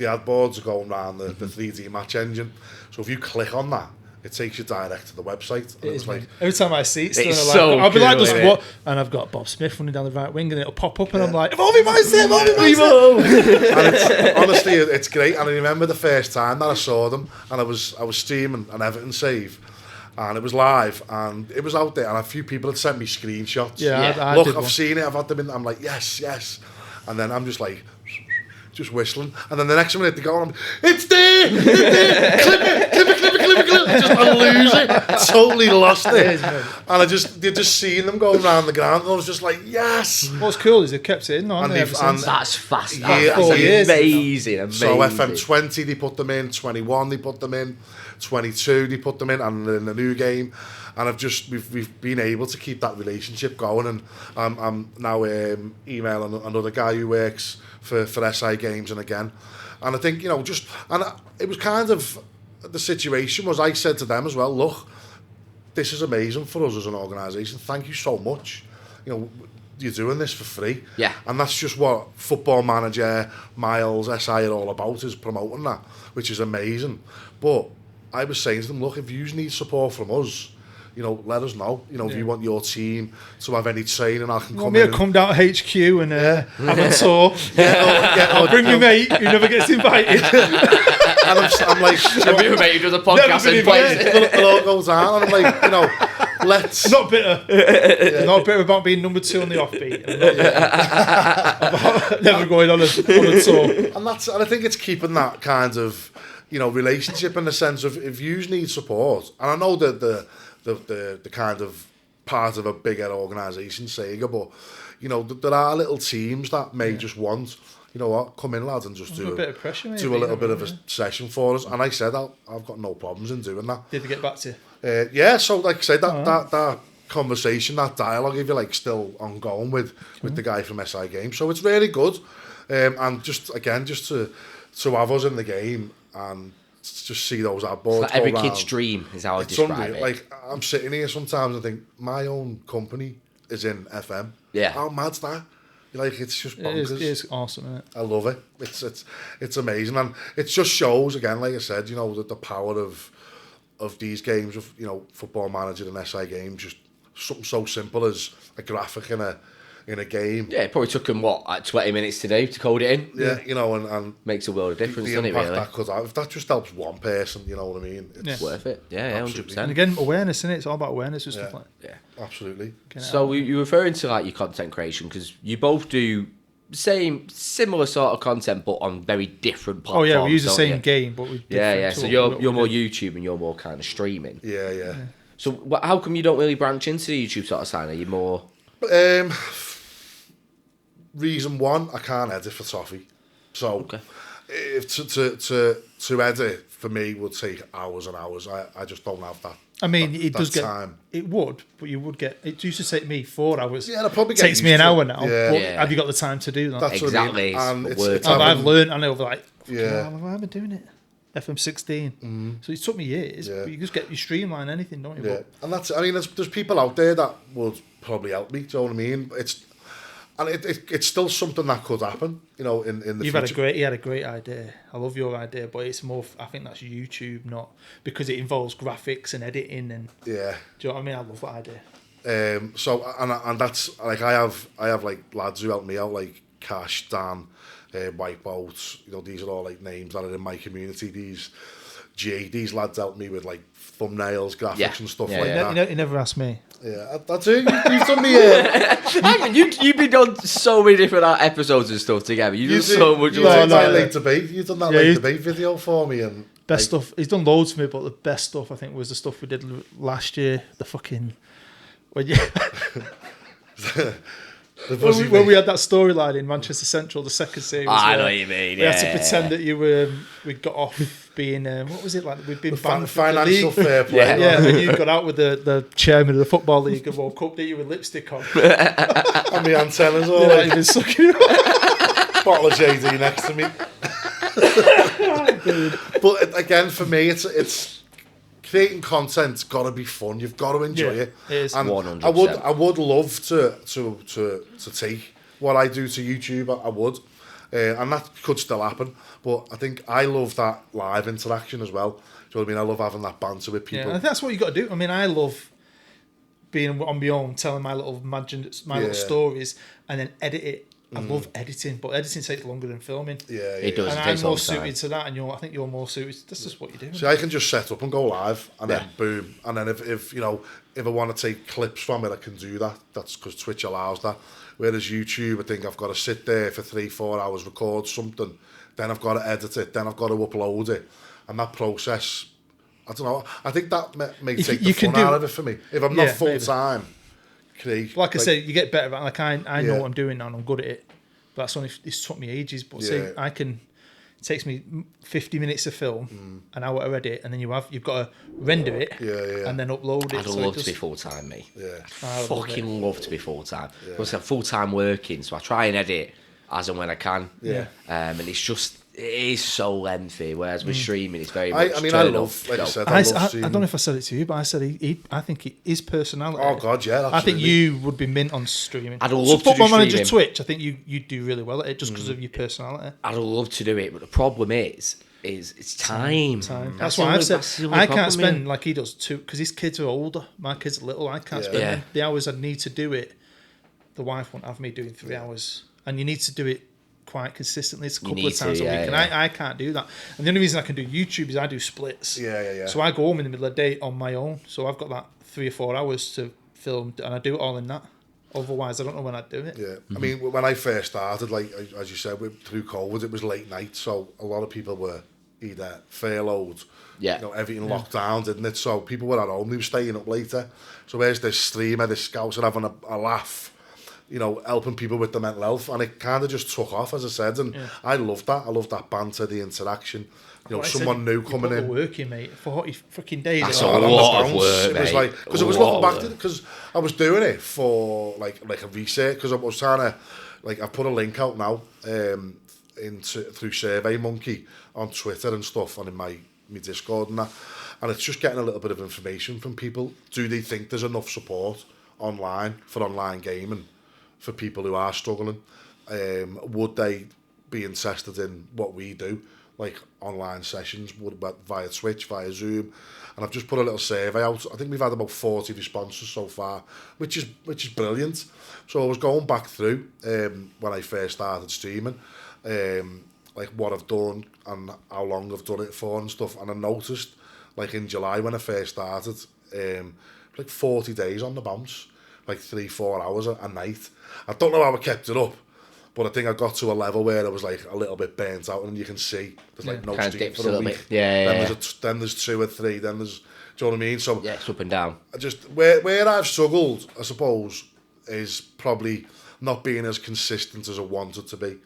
ad boards are going around the 3D match engine. So if you click on that, it takes you direct to the website. And it's like every time I see it, I'll be like, what? And I've got Bob Smith running down the right wing, and it'll pop up, and I'm like, evolving mindset, evolving mindset. And honestly, it's great. And I remember the first time that I saw them, and I was streaming an Everton save. And it was live, and it was out there, and a few people had sent me screenshots. Yeah. Look, I've seen it, I've had them in. I'm like, yes. And then I'm just like, just whistling. And then the next minute they go on, it's there! Clip it. I lose it. Totally lost it. And you're just seeing them going around the ground, and I was just like, yes! What's cool is they've kept it in, and that's fast. That's amazing. So FM20, they put them in, 21, they put them in, 22, they put them in, and in the new game. And we've been able to keep that relationship going, and I'm now emailing another guy who works for SI Games, and I think it was kind of the situation was I said to them as well, look, this is amazing for us as an organisation. Thank you so much. You're doing this for free. Yeah. And that's just what Football Manager, Miles, SI are all about, is promoting that, which is amazing. But I was saying to them, look, if you need support from us, let us know. If you want your team to have any training, I can come in. Come down to HQ and have a tour. I'll bring your mate who never gets invited. And I'm like, your mate who does a podcast and plays it. The all goes on, and I'm like, let's. Not bitter. Not bitter about being number 2 on the offbeat. About never going on a tour. And I think it's keeping that kind of relationship in the sense of if you need support, and I know that the kind of part of a bigger organisation, Sega, but there are little teams that may just want, come in, lads, and just do a bit of pressure, maybe, do a little bit of a session for us. And I said I've got no problems in doing that. Did they get back to you? Yeah, so like I said, that conversation, that dialogue, if you like, still ongoing with the guy from SI Games. So it's really good, and just to have us in the game and just see those ad boards. It's like every kid's dream is how I describe it. Like, I'm sitting here sometimes and think my own company is in FM. Yeah. How mad's that? Like, it's just bonkers. It is awesome, isn't it? I love it. It's amazing, and it just shows again, like I said, the power of these games of Football Manager and SI Games. Just something so simple as a graphic in a game. Yeah, it probably took them, 20 minutes to do, to code it in? Yeah, and makes a world of difference, the doesn't it, impact really? that could have, if that just helps one person, you know what I mean? It's worth it. Yeah, 100%. And again, awareness, isn't it? It's all about awareness and stuff like that. Yeah, absolutely. So you're referring to like your content creation, because you both do similar sort of content, but on very different platforms. Oh yeah, we use the same game, but we So you're more YouTube and you're more kind of streaming. Yeah. So how come you don't really branch into the YouTube sort of side? Are you more... Reason one, I can't edit for toffee. So Okay. if to edit for me would take hours and hours. I just don't have that. I mean, it does get time. It would, but you would get. It used to take me 4 hours. Yeah, I'll probably it takes me an hour now. Yeah. But have you got the time to do that? That's Exactly. what I mean. And I've learned. I know, like, yeah, why am I doing it? FM16. So it took me years. Yeah. But you just get you streamline anything, don't you? Yeah, and that's. I mean, there's people out there that would probably help me. Do you know what I mean? It's still something that could happen, you know, in the future. He had a great idea. I love your idea, but it's more. I think that's YouTube, not because it involves graphics and editing and. Yeah. Do you know what I mean? I love that idea. So and that's like I have like lads who help me out, like Cash, Dan, Wipeout. You know, these are all like names that are in my community. These lads help me with like thumbnails, graphics and stuff like that. You never asked me. Yeah, that's it. You've done me. You've been on so many different episodes and stuff together. You do so much. You've done that Late Debate. You've done that Late Debate video for me and best stuff. He's done loads for me, but the best stuff I think was the stuff we did last year. The fucking when you. When we had that storyline in Manchester Central, the second series. I know what you mean. We had to pretend that you were. We got off being. What was it like? We'd been banned from the financial league. fair play. Yeah, and you got out with the chairman of the football league and woke up there you with lipstick on. And my antennas all like you've been sucking. Bottle of JD next to me. But again, for me, it's creating content's got to be fun. You've got to enjoy it. It is. And 100%. I would love to take what I do to YouTube. I would, and that could still happen. But I think I love that live interaction as well. Do you know what I mean? I love having that banter with people. Yeah, I think that's what you got to do. I mean, I love being on my own, telling my little little stories, and then edit it. I love editing, but editing takes longer than filming. Yeah, it does. And I'm more suited to that, and I think you're more suited. That's just what you do. See, I can just set up and go live, and then boom, and then if you know, if I want to take clips from it, I can do that. That's because Twitch allows that. Whereas YouTube, I think I've got to sit there for 3-4 hours, record something, then I've got to edit it, then I've got to upload it, and that process. I don't know. I think that may take the fun out of it for me. If I'm not full time. Like I say, you get better at. Like I know what I'm doing now, and I'm good at it. But that's only it's took me ages. But see, I can. It takes me 50 minutes to film, an hour to edit, and then you've got to render it, and then upload it. I'd love to be full time, mate. Yeah, I fucking love to be full time. Because I'm full time working, so I try and edit as and when I can. Yeah, and it is so lengthy. Whereas with streaming, it's very much. I mean, I love, like I said, I don't know if I said it to you, but I said I think his personality. Oh God, yeah. Absolutely. I think you would be mint on streaming. I'd love to do Football streaming. Manager Twitch. I think you do really well at it just because of your personality. I'd love to do it, but the problem is it's time. That's what I've said. I can't spend like he does too because his kids are older. My kids are little. I can't spend the hours I need to do it. The wife won't have me doing 3 hours, and you need to do it quite consistently. It's a couple of times a week, and I can't do that. And the only reason I can do YouTube is I do splits. Yeah. So I go home in the middle of the day on my own. So I've got that 3 or 4 hours to film, and I do it all in that. Otherwise, I don't know when I'd do it. Yeah, I mean, when I first started, like as you said, through COVID, it was late night, so a lot of people were either furloughed, everything locked down, didn't it? So people were at home, they were staying up later. So there's this streamer, this scouser having a laugh, helping people with the mental health, and it kind of just took off, as I said, and I loved that. I loved that banter, the interaction. Someone new coming in. Working, mate, 40 fucking days. That's a lot of work, It was like because I was looking back because I was doing it for like a research because I was trying to I put a link out now through SurveyMonkey on Twitter and stuff and in my Discord and that, and it's just getting a little bit of information from people. Do they think there's enough support online for online gaming for people who are struggling? Would they be interested in what we do, like online sessions via Twitch, via Zoom? And I've just put a little survey out. I think we've had about 40 responses so far, which is brilliant. So I was going back through when I first started streaming, like what I've done and how long I've done it for and stuff. And I noticed, like in July when I first started, like 40 days on the bounce, like 3-4 hours a night. I don't know how I kept it up, But I think I got to a level where I was like a little bit burnt out, and you can see there's like no kind stream for a week. Then there's 2 or 3. Then there's, do you know what I mean? So yeah, it's up and down. I just where I've struggled, I suppose, is probably not being as consistent as I wanted to be.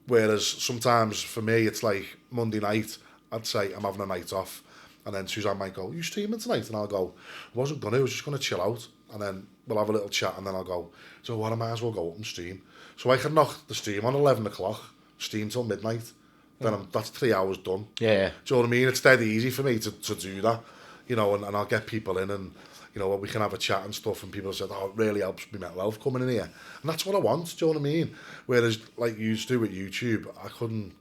Whereas sometimes for me, it's like Monday night, I'd say I'm having a night off, and then Suzanne might go, "Are you streaming tonight?" And I'll go, "I wasn't gonna. I was just gonna chill out." And then we'll have a little chat, and then I'll go, "So what? I might as well go up and stream." So I can knock the stream on 11 o'clock, stream till midnight. Then that's 3 hours done. Yeah. Do you know what I mean? It's dead easy for me to do that, you know, and I'll get people in, and you know, we can have a chat and stuff, and people said, "Oh, it really helps me mental health coming in here," and that's what I want. Do you know what I mean? Whereas, like you used to with YouTube, I couldn't.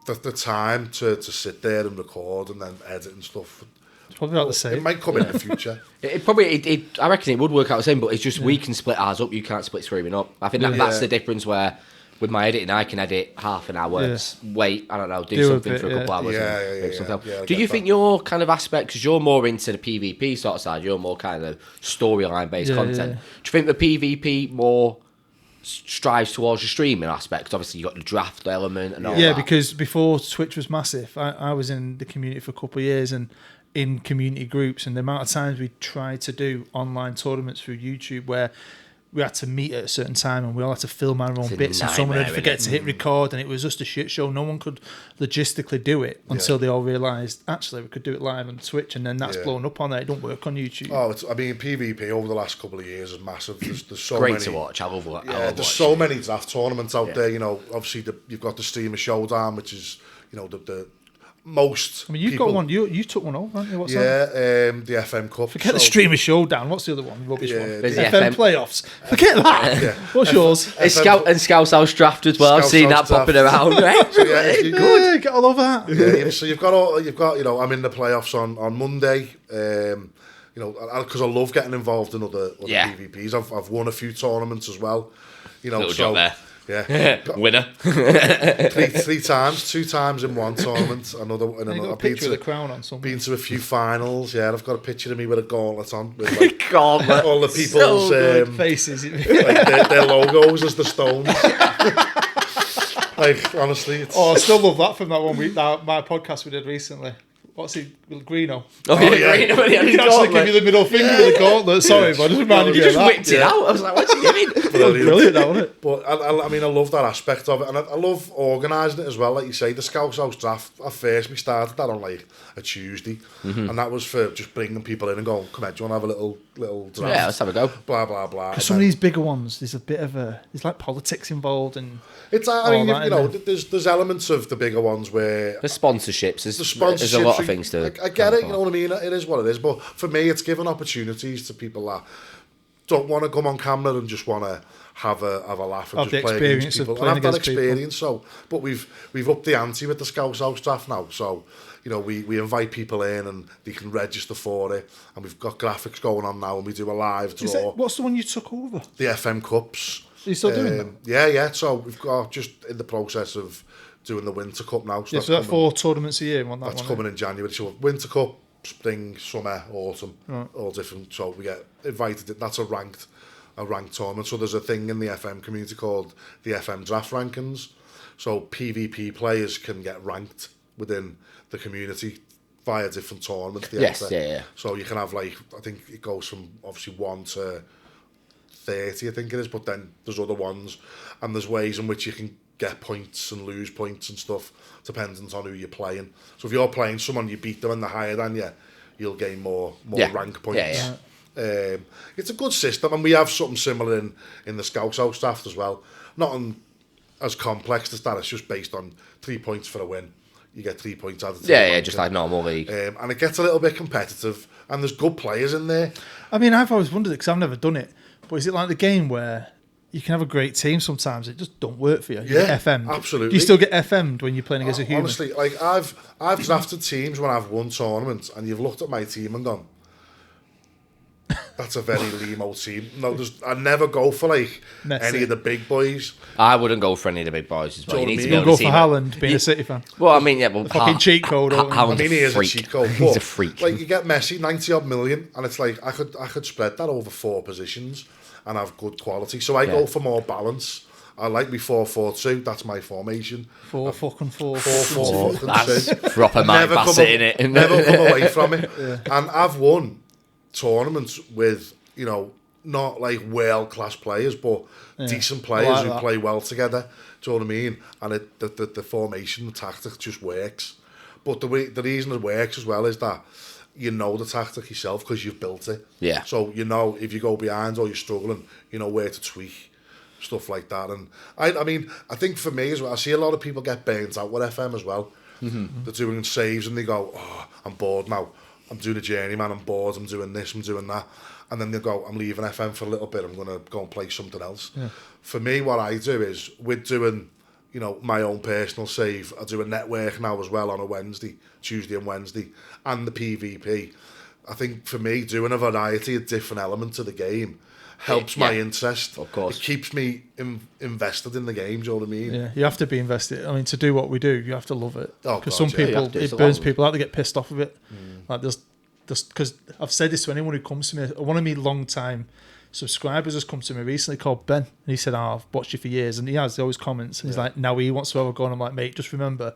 The time to sit there and record and then edit and stuff. It's probably not the same. It might come in the future. I reckon it would work out the same, but it's just we can split ours up. You can't split streaming up. I think that's the difference where. With my editing, I can edit half an hour, wait, I don't know, do something for a couple hours. Do you think your kind of aspect, because you're more into the PvP sort of side, you're more kind of storyline based content, do you think the PvP more strives towards your streaming aspect? Obviously, you got the draft element and all that. Yeah, because before Twitch was massive, I was in the community for a couple of years and in community groups, and the amount of times we tried to do online tournaments through YouTube where we had to meet at a certain time and we all had to film our own bits, and someone would forget to hit record, and it was just a shit show. No one could logistically do it until they all realised, actually, we could do it live on Twitch, and then that's blown up on there. It don't work on YouTube. I mean, PvP over the last couple of years is massive. There's so great many, to watch. I love watching. There's so many draft tournaments out there. You know, obviously you've got the Streamer Showdown, which is, you know, the most. I mean, you've got one. You took one over, haven't you? What's that? The FM Cup. Forget the Streamer Showdown. What's the other one? Rubbish one. There's the FM Playoffs. Forget that. What's yours? It's Scout's House Draft as well. I've seen that popping around. Right? So, good. Get all over that. So you've got. You know, I'm in the playoffs on Monday. You know, because I love getting involved in other PvPs. I've won a few tournaments as well. You know, little job there. Yeah, winner. three times, 2 times in one tournament. Another. And got a picture of the crown on something. Been to a few finals. Yeah, I've got a picture of me with a gauntlet on. With like gauntlet. All the people's faces, like their logos as the Stones. Like honestly, it's... I still love that from that one week. My podcast we did recently. What's he? Greeno. Oh yeah, Greeno. He can actually give you the middle finger with a gauntlet. Sorry, but I just reminded you of that. You just whipped it out. I was like, what's he giving? Brilliant, that, wasn't it? But I mean, I love that aspect of it, and I love organising it as well. Like you say, the Scouts House Draft. At first, we started that on like a Tuesday, and that was for just bringing people in and going, "Come on, do you want to have a little draft?" Yeah, let's have a go. Blah blah blah. Because some of these bigger ones, there's a bit of there's like politics involved, and it's. I mean, you know, there's elements of the bigger ones where the sponsorships. There's a lot of things to. I get it. You know what I mean? It is what it is. But for me, it's giving opportunities to people that don't want to come on camera and just want to have a laugh and just play against people. And have that experience. So, but we've upped the ante with the Scouts House Draft now. So, you know, we invite people in and they can register for it. And we've got graphics going on now, and we do a live draw. What's the one you took over? The FM Cups. Are you still doing them? Yeah. So we've got just in the process of doing the Winter Cup now. So that's 4 tournaments a year. That's coming in January. So Winter Cup, spring, summer, autumn, all different. So we get invited. That's a ranked tournament. So there's a thing in the FM community called the FM Draft Rankings. So PvP players can get ranked within the community via different tournaments. Yeah. So you can have I think it goes from obviously 1 to 30, I think it is. But then there's other ones, and there's ways in which you can get points and lose points and stuff dependent on who you're playing. So if you're playing someone, you beat them and they're higher than you, you'll gain more rank points. It's a good system, and we have something similar in the Scouts House Draft as well. Not as complex as that. It's just based on 3 points for a win. You get 3 points out of the Yeah, just like normal league. And it gets a little bit competitive, and there's good players in there. I mean, I've always wondered, because I've never done it, but is it like the game where you can have a great team sometimes, it just don't work for you? You get FM'd. Absolutely. Do you still get FM'd when you're playing against a human? Honestly, like I've drafted teams when I've won tournaments, and you've looked at my team and gone, that's a very Leemo team. No, I never go for any of the big boys. I wouldn't go for any of the big boys as well. You need to be able go to for Haaland, being a City fan. Well, I mean, fucking cheat code. I mean, he is a cheat code. He's a freak. Like you get Messi, 90-odd million, and it's like I could spread that over 4 positions and have good quality. So I go for more balance. I like me 4-4-2. That's my formation. 4-4-2. That's proper mindset in it. Never come away from it. Yeah. And I've won tournaments with, you know, not like world-class players, but decent players who play well together. Do you know what I mean? And the formation, the tactic just works. But the reason it works as well is that you know the tactic yourself because you've built it. Yeah. So you know if you go behind or you're struggling, you know where to tweak, stuff like that. And I mean, I think for me as well, I see a lot of people get burnt out with FM as well. Mm-hmm. They're doing saves and they go, oh, I'm bored now. I'm doing a journeyman, I'm bored, I'm doing this, I'm doing that. And then they go, I'm leaving FM for a little bit, I'm going to go and play something else. Yeah. For me, what I do is, with doing, you know, my own personal save, I do a network now as well on a Tuesday and Wednesday, and the PvP. I think for me, doing a variety of different elements of the game helps my interest. Of course. It keeps me invested in the game, do you know what I mean? Yeah, you have to be invested. I mean, to do what we do, you have to love it. Because some people, it burns people out, they get pissed off of it. Like there's because I've said this to anyone who comes to me. One of my long-time subscribers has come to me recently called Ben, and he said, I've watched you for years, and he always comments, and he's like, now he wants to have a go, and I'm like, mate, just remember,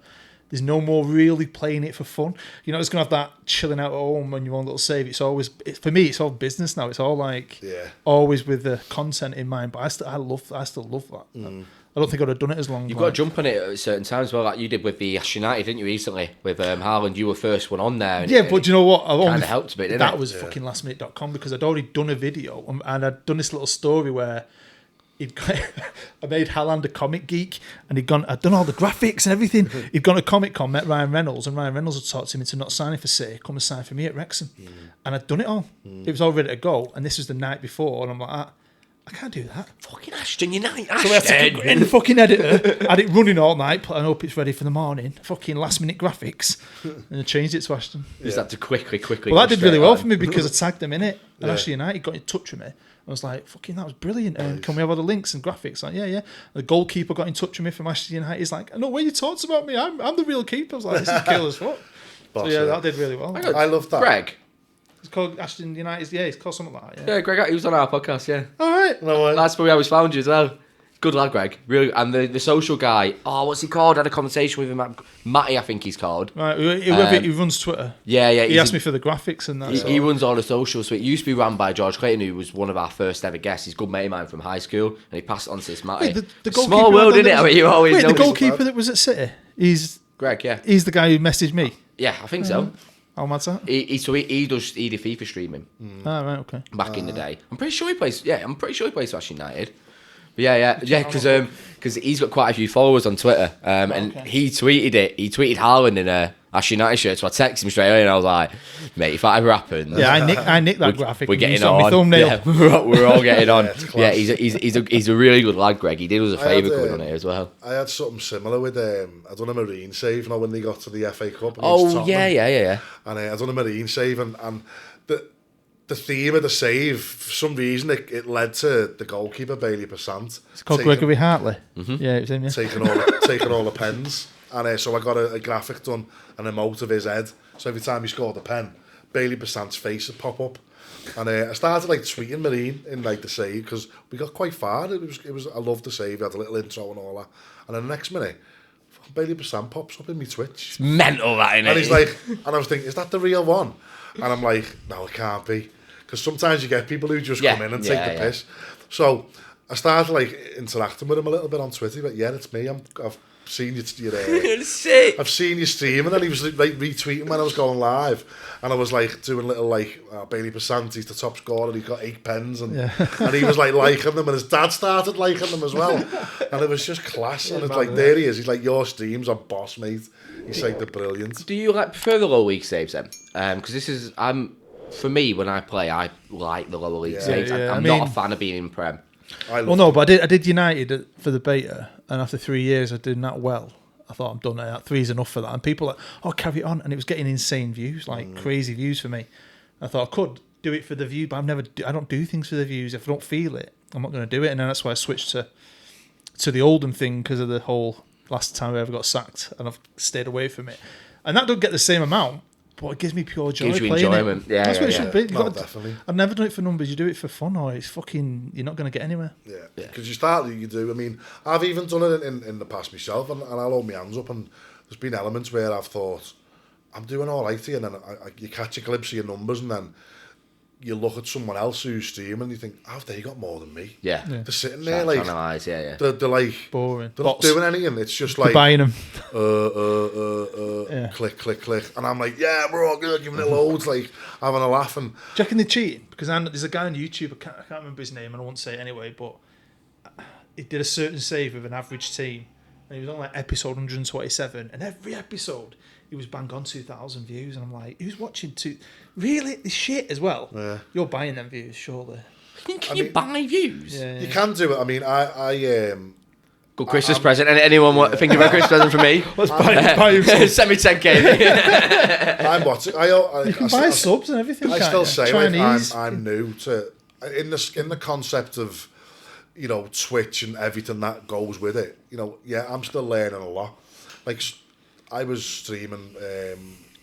there's no more really playing it for fun. You're not just going to have that chilling out at home on your own little save. It's always, for me, it's all business now. It's all like, always with the content in mind, but I still love that. I don't think I'd have done it as long. You've got to jump on it at certain times, well, like you did with the Ash United, didn't you, recently? With Haaland, you were first one on there. Yeah, but do you know what? Kind of helped a bit, didn't it? That was fucking lastminute.com because I'd already done a video and I'd done this little story where I made Haaland a comic geek and I'd done all the graphics and everything. He'd gone to Comic-Con, met Ryan Reynolds, and Ryan Reynolds had talked to him into not signing for City, come and sign for me at Wrexham. And I'd done it all. It was all ready to go, and this was the night before, and I'm like, I can't do that. Fucking Ashton United. So I had to go in the fucking editor, had it running all night, I hope it's ready for the morning. Fucking last minute graphics. And I changed it to Ashton. Just had to quickly. Well, that did really well for me because I tagged them in it. And Ashton United got in touch with me. I was like, fucking, that was brilliant. And can we have all the links and graphics? Like, yeah. The goalkeeper got in touch with me from Ashton United. He's like, no way you talked about me. I'm the real keeper. I was like, this is cool as fuck. So yeah, that did really well. I love that. Greg. It's called Ashton United. Yeah, it's called something like that. Yeah, Greg, he was on our podcast. Yeah. All right. No, that's where we always found you as well. Good lad, Greg. Really, and the social guy. Oh, what's he called? I had a conversation with him. Matty, I think he's called. Right. He runs Twitter. Yeah. He asked me for the graphics and that. He runs all the socials. So it used to be run by George Clayton, who was one of our first ever guests. He's a good mate of mine from high school, and he passed it on to this Matty. Wait, the small world, isn't it? I mean, you always know the goalkeeper that was at City. He's Greg. Yeah. He's the guy who messaged me. Yeah, I think so. How mad's that? He did FIFA streaming. Right, okay. Back in the day, I'm pretty sure he plays. Yeah, I'm pretty sure he plays for Ash United. But yeah, because he's got quite a few followers on Twitter, and he tweeted it. He tweeted Haaland in a Ash United shirt, so I texted him straight away, and I was like, "Mate, if that ever happens, yeah, I nicked that graphic. We're getting on. Thumbnail. Yeah, we're all getting on. Yeah, he's a really good lad, Greg. He did us a favour coming on it as well. I had something similar with I done a marine save, you know, when they got to the FA Cup. Oh yeah. And I done a marine save, and the theme of the save, for some reason, it led to the goalkeeper, Bailey Passant. It's called Gregory Hartley. Mm-hmm. Yeah, it was him, yeah. Taking all the pens. And so I got a graphic done, an emote of his head. So every time he scored a pen, Bailey Passant's face would pop up. And I started tweeting Marine in the save, because we got quite far. It was I loved the save, I had a little intro and all that. And then the next minute, Bailey Passant pops up in my Twitch. It's mental, that, innit? And he's like, and I was thinking, is that the real one? And I'm like, no, it can't be. Because sometimes you get people who just come in and take the piss. So I started interacting with him a little bit on Twitter. But yeah, it's me. I've seen you. I've seen you streaming, and he was retweeting when I was going live, and I was doing little Bailey Passant, he's the top scorer, and he got 8 pens, and he was liking them, and his dad started liking them as well, and it was just class. And it's there he is. He's your streams are boss, mate. He's they're brilliant. Do you prefer the lower league saves then? Because this is for me, when I play, I like the lower league saves. I'm not a fan of being in Prem. But I did United for the beta, and after 3 years, I did that well. I thought I'm done now. 3's enough for that. And people were like, carry it on. And it was getting insane views, crazy views for me. I thought I could do it for the view, but I don't do things for the views. If I don't feel it, I'm not going to do it. And then that's why I switched to the Oldham thing, because of the whole last time I ever got sacked, and I've stayed away from it. And that don't get the same amount, but it gives me pure joy. Gives you playing enjoyment. It. Yeah, that's what it should be. Definitely. I've never done it for numbers. You do it for fun, or it's fucking. You're not going to get anywhere. Yeah, because you do. I mean, I've even done it in the past myself, and I'll hold my hands up. And there's been elements where I've thought, I'm doing all right here, and then you catch a glimpse of your numbers, and then you look at someone else who's streaming and you think, have they got more than me? Yeah. They're sitting there like, they're like, boring. They're not doing anything. It's just like, buying them. Click, click, click. And I'm like, yeah, we're all good, giving it loads, like having a laugh. And do you reckon they're cheating? Because there's a guy on YouTube, I can't remember his name, and I won't say it anyway, but he did a certain save with an average team, and he was on like episode 127, and every episode he was bang on 2,000 views, and I'm like, who's watching really this shit as well? Yeah. You're buying them views, surely. Can you buy views? Yeah. You can do it. I mean, Good Christmas present. Anyone thinking about Christmas present for me? Let's buy you some. Send me 10k. I'm watching. You can buy subs and everything. I can't still you? say Chinese. like, I'm new to in the concept of, you know, Twitch and everything that goes with it. You know, yeah, I'm still learning a lot. Like, I was streaming a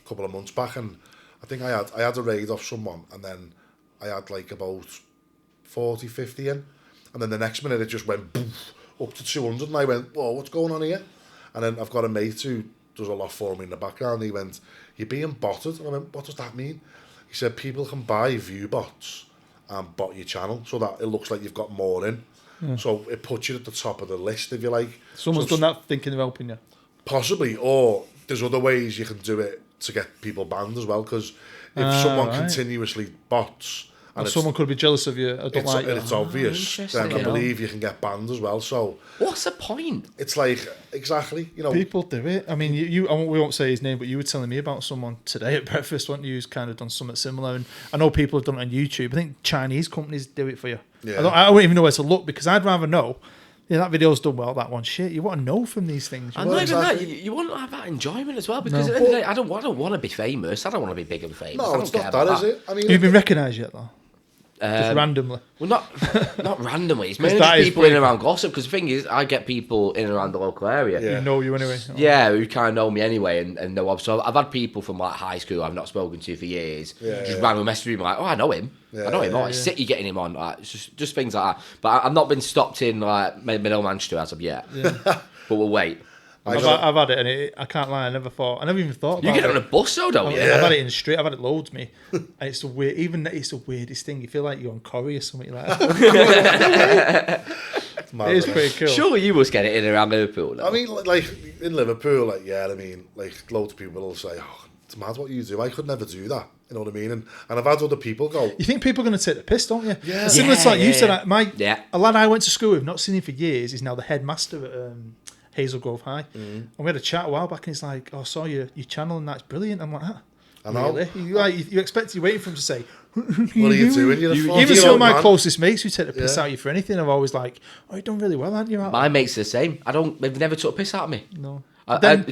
couple of months back, and I think I had a raid off someone, and then I had like about 40, 50 in, and then the next minute it just went poof, up to 200, and I went, whoa, what's going on here? And then I've got a mate who does a lot for me in the background. He went, you're being botted. And I went, what does that mean? He said, people can buy view bots and bot your channel so that it looks like you've got more in. Yeah. So it puts you at the top of the list, if you like. Someone's done that thinking of helping you. Possibly, or there's other ways you can do it to get people banned as well, because if someone continuously bots... And someone could be jealous of you, I don't like you. It's obvious, then I believe you can get banned as well, so... What's the point? It's like, exactly, you know... People do it. I mean, we won't say his name, but you were telling me about someone today at breakfast, weren't you, who's kind of done something similar, and I know people have done it on YouTube. I think Chinese companies do it for you. Yeah. I don't even know where to look, because I'd rather know... Yeah, that video's done well, that one. Shit, you want to know from these things. And not even that, you want to have that enjoyment as well, because at the end of the day, I don't want to be famous. I don't want to be big and famous. No, it's not that, is it? I mean, you've been recognised yet, though? Just randomly? Well, not randomly. It's mainly just people in and around gossip, because the thing is, I get people in and around the local area. Yeah. Who know you anyway. Yeah, who kind of know me anyway and know of. So I've had people from like high school I've not spoken to for years. Just randomly message me like, oh, I know him. I know him. It's City getting him on. Like, it's just things like that. But I've not been stopped in like Middle Manchester as of yet. Yeah. But we'll wait. I've had it, and I can't lie. I never even thought about it. You get it on a bus, though, don't you? I've had it in the street. I've had it loads, me. And it's the weird. Even it's the weirdest thing. You feel like you're on Corrie or something like that. It is pretty cool. Surely you must get it in and around Liverpool. Though. I mean, like in Liverpool, like I mean, like loads of people will say, "Oh, it's mad what you do. I could never do that." You know what I mean? And I've had other people go. You think people are going to take the piss, don't you? Yeah. Similar to like you said. A lad I went to school with, not seen him for years, is now the headmaster at Hazel Grove High. And we had a chat a while back, and he's like, "Oh, I saw your channel, and that's brilliant." I'm like, I know. Really? You expect, you're waiting for him to say, "What are you doing? Even some of my closest mates who take the piss out of you for anything, I've always like, "Oh, you've done really well, haven't you?" My mates are the same. They've never took a piss out of me. No.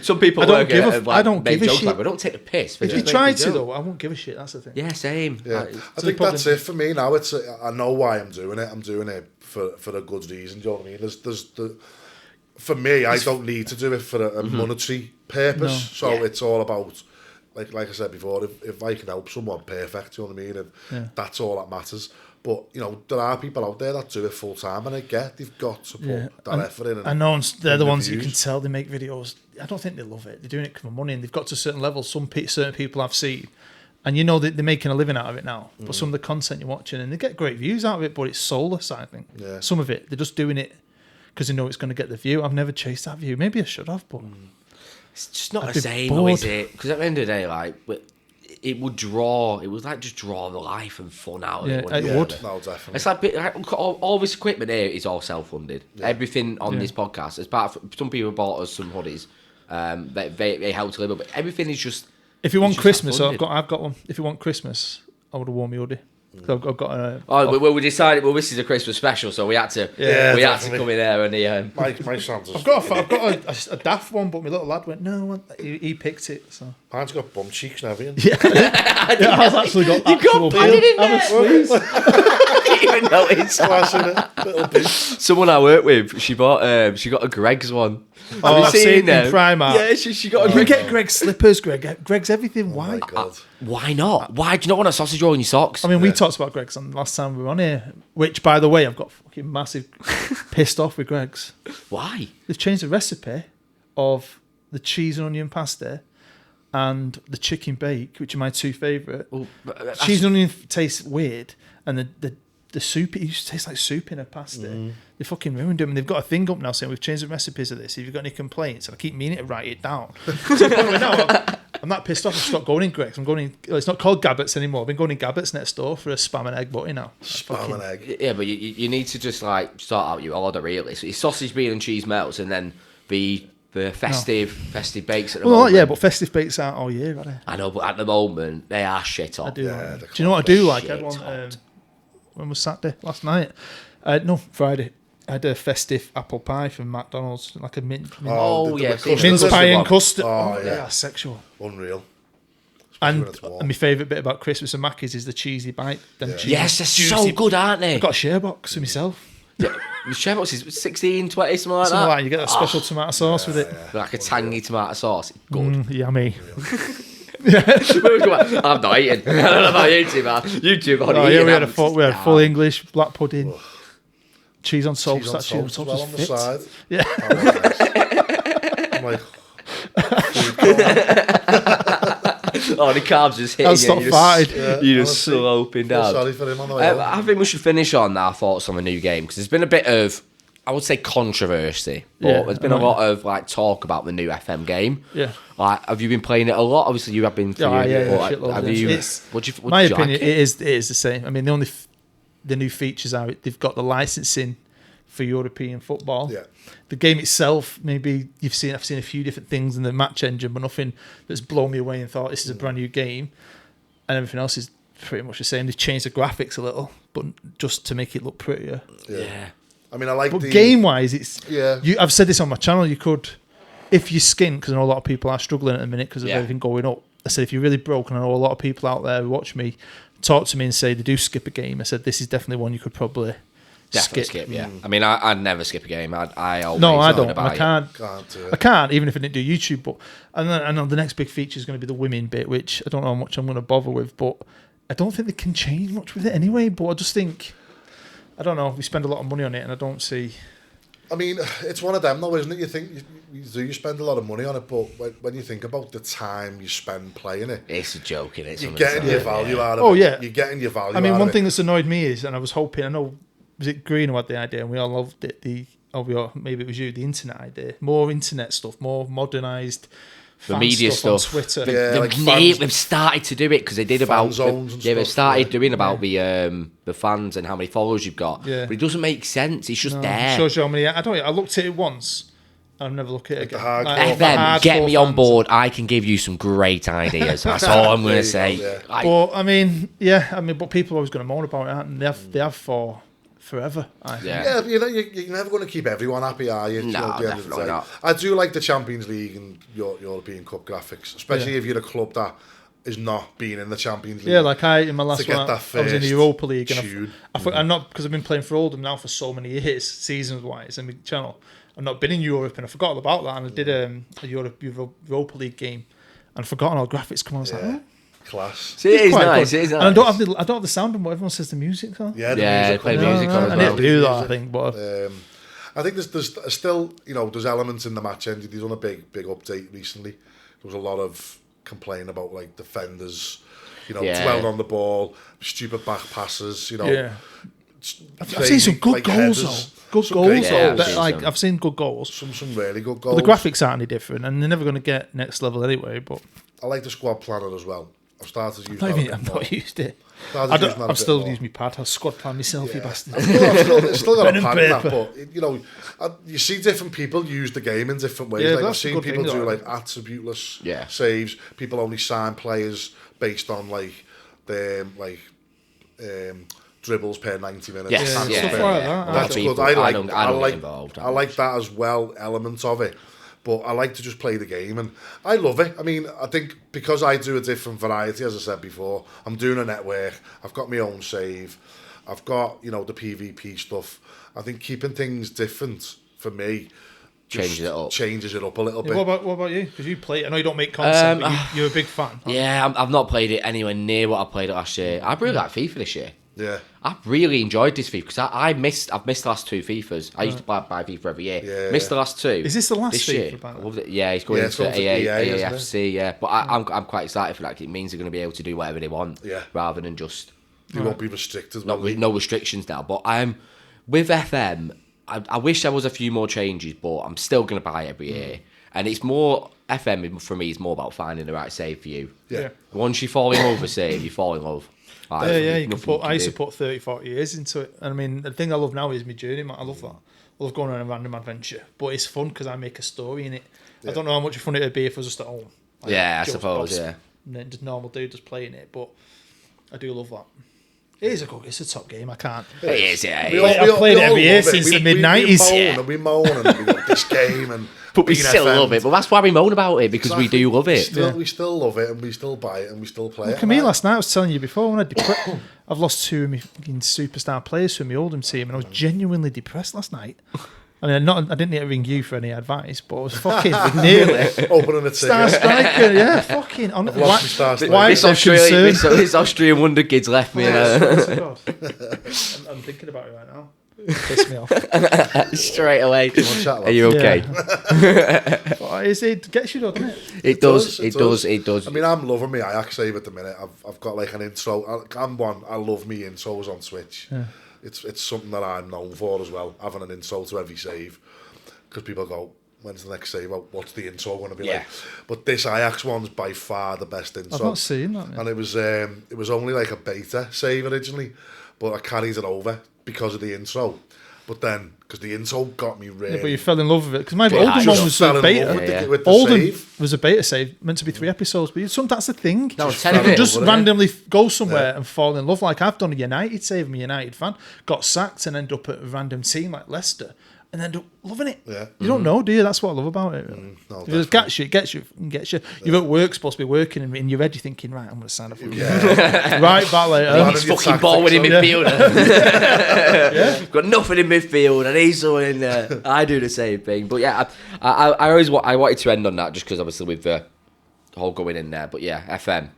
Some people I don't give a shit. Like, we don't take the piss. If you tried to, though, I won't give a shit. That's the thing. Yeah, same. Yeah. I think that's it for me now. I know why I'm doing it. I'm doing it for a good reason. Do you know what I mean? For me, I don't need to do it for a monetary purpose. No. So it's all about, like I said before, if I can help someone, perfect. Do you know what I mean? That's all that matters. But, you know, there are people out there that do it full time, and I get they've got to put that effort in. I know they're the ones you can tell they make videos. I don't think they love it. They're doing it for money, and they've got to a certain level. Certain people I've seen, and you know that they're making a living out of it now. But some of the content you're watching, and they get great views out of it, but it's soulless, I think. Yeah. Some of it, they're just doing it because they know it's going to get the view. I've never chased that view. Maybe I should have, but it's just not the same, though, is it? Because at the end of the day, like, it would draw. It was like just draw the life and fun out of it. It would. No, definitely. It's like all this equipment here is all self-funded. Yeah. Everything on this podcast, as part of, some people bought us some hoodies. They helped a little bit. Everything is just. If you want Christmas, I've got one. If you want Christmas, I would have worn my hoodie. I've got a. We decided. Well, this is a Christmas special, so we had to. We had to come in there and my Santa's. I've got a daft one, but my little lad went no. He picked it. So mine's got bum cheeks and everything. Yeah, I've actually got. You got padded in there. I didn't even notice. Little boots. Someone I work with, she got a Greg's one. I've seen them in Primark. Yeah, she got. You get Greg's slippers, Greg's everything. Why? Why not? Why do you not want a sausage roll in your socks? I mean, we talked about Greg's on the last time we were on here, which, by the way, I've got fucking massive pissed off with Greg's. Why? They've changed the recipe of the cheese and onion pasta and the chicken bake, which are my two favourite. Cheese and onion tastes weird, and the soup, it used to taste like soup in a pasta. They fucking ruined them, and they've got a thing up now saying we've changed the recipes of this. If you've got any complaints, and I keep meaning to write it down. So now I'm not pissed off. I've stopped going in Greg's. I'm going in. It's not called Gabbett's anymore. I've been going in Gabbett's next door for a spam and egg butty now. Spam and egg. Yeah, but you need to just like start out your order really. So your sausage, bean, and cheese melts, and then the festive bakes at the moment. Yeah, but festive bakes aren't all year, are they? I know, but at the moment they are shit on. I do. Yeah, do you know what I do like? I had one. When was Saturday? Last night? No, Friday. I had a festive apple pie from McDonald's, like a mince yeah, mince pie and custard. Oh yeah, sexual. Unreal. And my favourite bit about Christmas and Mackey's is the cheesy bite. Yes, they're so good, aren't they? I've got a share box for myself. Yeah, the share box is 16, 20, something like that. Like you get a special tomato sauce with it. Like a tangy tomato sauce. Good. Yummy. I'm not eating. I don't know about YouTube, man. YouTube, we had full English, black pudding, cheese on toast. That cheese on toast well on the side. Yeah. I'm like, the carbs just hitting you. You're just sloping down. Sorry for him on the way I think we should finish on our thoughts on the new game, because there's been a bit of, I would say, controversy, but there's been a lot of like talk about the new FM game. Yeah. Like, have you been playing it a lot? Obviously, you have been. Have you? My opinion, it is the same. I mean, the new features are they've got the licensing for European football. Yeah. The game itself, maybe I've seen a few different things in the match engine, but nothing that's blown me away and thought this is a brand new game. And everything else is pretty much the same. They've changed the graphics a little, but just to make it look prettier. Yeah. I mean, I like. But game-wise, it's yeah. I've said this on my channel. You could, if you skin, because I know a lot of people are struggling at the minute because of everything going up. I said if you're really broken, I know a lot of people out there who watch me talk to me and say they do skip a game. I said this is definitely one you could probably skip. Yeah. I mean, I'd never skip a game. I always I don't. I can't. Do I can't, even if I didn't do YouTube. But I know the next big feature is going to be the women bit, which I don't know how much I'm going to bother with. But I don't think they can change much with it anyway. But I just think, I don't know. We spend a lot of money on it, and I don't see. I mean, it's one of them though, isn't it? You think you spend a lot of money on it, but when you think about the time you spend playing it, it's a joke, isn't it? You're getting your value out of it. Oh yeah, you're getting your value. I mean, one thing that's annoyed me is, and I was hoping, I know, was it Green who had the idea, and we all loved it. Maybe it was you, the internet idea, more internet stuff, more modernised. The media stuff. On Twitter. They've started to do it because they did about they've started doing about the fans and how many followers you've got. Yeah. But it doesn't make sense. It's just there. It shows you how many. I looked at it once. I've never looked at it again. FM, get me on board. I can give you some great ideas. That's all I'm going to say. But but people are always going to moan about it, aren't they? They have for forever. You're never going to keep everyone happy, are you? No, definitely not. I do like the Champions League and European Cup graphics, especially if you're a club that is not being in the Champions League. Yeah, like in my last one, I was in the Europa League, and I'm not, because I've been playing for Oldham now for so many years, seasons-wise, and my channel. I've not been in Europe, and I forgot all about that, and I did a Europa League game, and forgotten all graphics come on. I was like, oh. Class. See, it is nice. It is nice. And I don't have the sound on what everyone says the music's on. Yeah, play music on as well. I need to do that, I think. But I think there's still, there's elements in the match engine. He's done a big update recently. There was a lot of complaint about like defenders, dwelling on the ball, stupid back passes. I've seen some good goals though. Good goals though. I've seen good goals. Some really good goals. But the graphics aren't any different, and they're never going to get next level anyway. But I like the squad planner as well. I've started to use I've not used it. I've still used my pad. I'll squad plan myself, you bastard. I've still got a pad in that, but you see different people use the game in different ways. Yeah, like I've seen people do like attributeless saves. People only sign players based on dribbles per 90 minutes. Yes, stuff like that. That's good. I like that as well. Element of it. But I like to just play the game, and I love it. I mean, I think because I do a different variety, as I said before, I'm doing a network, I've got my own save, I've got, the PvP stuff. I think keeping things different, for me, changes it up. Changes it up a little bit. What about you? Because you play it. I know you don't make content, but you're a big fan. Yeah, I've not played it anywhere near what I played it last year. I really like FIFA this year. Yeah, I've really enjoyed this FIFA because I've missed the last 2 FIFAs. I used to buy FIFA every year. Yeah. Missed the last 2. Is this the last this FIFA? Year. I loved it. Yeah, he's going into AFC. Yeah, but I'm quite excited for that. It means they're going to be able to do whatever they want. Yeah. Rather than just you won't be restricted. No restrictions now. But with FM. I wish there was a few more changes, but I'm still going to buy it every year. And it's more FM for me. Is more about finding the right save for you. Yeah. Once you fall in love with save, you fall in love. Like, you can put. I used to put 30, 40 years into it. And I mean, the thing I love now is my journey. Man. I love that. I love going on a random adventure, but it's fun because I make a story in it. Yeah. I don't know how much fun it would be if I was just at home. Like, I suppose. Yeah. And then just normal dude just playing it, but I do love that. It's a top game. I can't. It is, yeah. I've played it every year since the mid-90s. We moan and we love this game, but we still love it. But that's why we moan about it, because we do love it. We still love it, and we still buy it, and we still play it. Look at me last night. I was telling you before when I've lost 2 of my superstar players from my Oldham team, and I was genuinely depressed last night. I mean, I didn't need to ring you for any advice, but I was fucking nearly opening a ticket. Star striker, yeah, fucking. This Austrian wonder kid's left me. I'm thinking about it right now. Piss me off. Straight away. Are you okay? Yeah. It gets you, doesn't it? It does. I mean, I'm loving my Ajax save at the minute. I've got like an intro. I love me intros on Twitch. Yeah. It's something that I'm known for as well, having an intro to every save. Because people go, when's the next save? What's the intro going to be like? But this Ajax one's by far the best intro. I've not seen that. And it was only like a beta save originally, but I carried it over because of the intro. But then, because the intro got me really... Yeah, but you fell in love with it. Because my Oldham one was a beta. Oldham was a beta save, meant to be 3 episodes. But that's the thing. No, you can just randomly go somewhere and fall in love. Like I've done a United save, I'm a United fan. Got sacked and ended up at a random team like Leicester. And end up loving it. Yeah. You don't know, do you? That's what I love about it. No, it gets you. You're at work, supposed to be working, and in your head you're thinking, right, I'm going to sign up for you. Right back later. He's fucking balling in midfield. Got nothing in midfield, and he's someone in there. I do the same thing. But yeah, I wanted to end on that just because obviously with the whole going in there. But yeah, FM.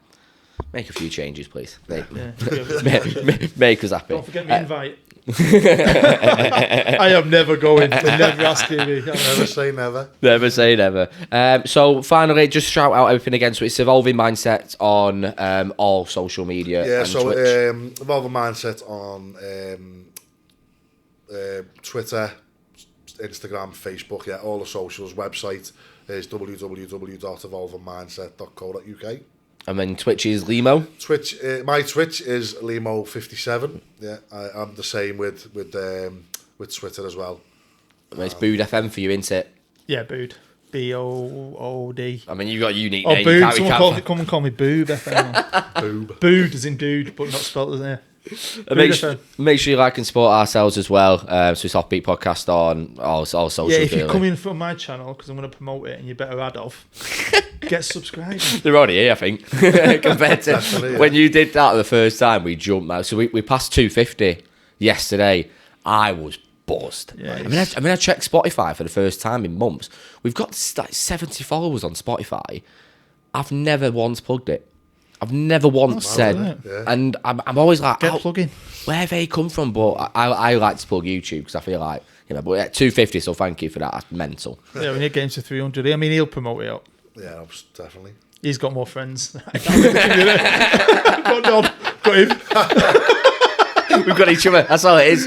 Make a few changes, please. Make us happy. Don't forget me invite. I am never going. Never asking me. Never say never. Never say never. So finally, just shout out everything again. So it's Evolving Mindset on all social media. Yeah. And so Twitch. Evolving Mindset on Twitter, Instagram, Facebook. Yeah, all the socials. Website is www.evolvingmindset.co.uk. And then Twitch is Leemo. My Twitch is Leemo57. Yeah, I'm the same with Twitter as well. And it's Boodfm for you, isn't it? Yeah, Bood. B-O-O-D. I mean, you've got a unique name. Bood. Someone come and call me Boob FM. Boob. Bood as in dude, but not spelled as there. Make sure you like and support ourselves as well. So it's Offbeat Podcast on all socials. Yeah, if you come in from my channel, because I'm going to promote it, and you better add off. Get subscribed. They're already here, I think. Compared to when you did that the first time, we jumped out. So we passed 250 yesterday. I was buzzed. Yeah, I mean, I checked Spotify for the first time in months. We've got like 70 followers on Spotify. I've never once plugged it. I've never once said, and I'm always like, get plugging. Where have they come from? But I like to plug YouTube because I feel like, but yeah, 250. So thank you for that. That's mental. Yeah, we need to get him to 300. I mean, he'll promote it up. Yeah, definitely. He's got more friends. Got him. We've got each other. That's all it is.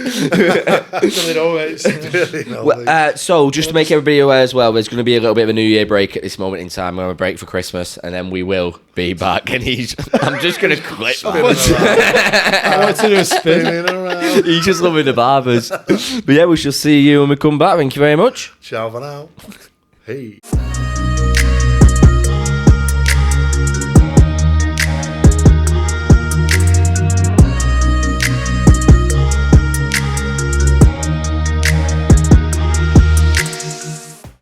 So just to make everybody aware as well, there's going to be a little bit of a New Year break at this moment in time. We're on a break for Christmas, and then we will be back. And I'm just going to clip that. I want to do a spin. He's just loving the barbers. But yeah, we shall see you when we come back. Thank you very much. Ciao for now. Hey.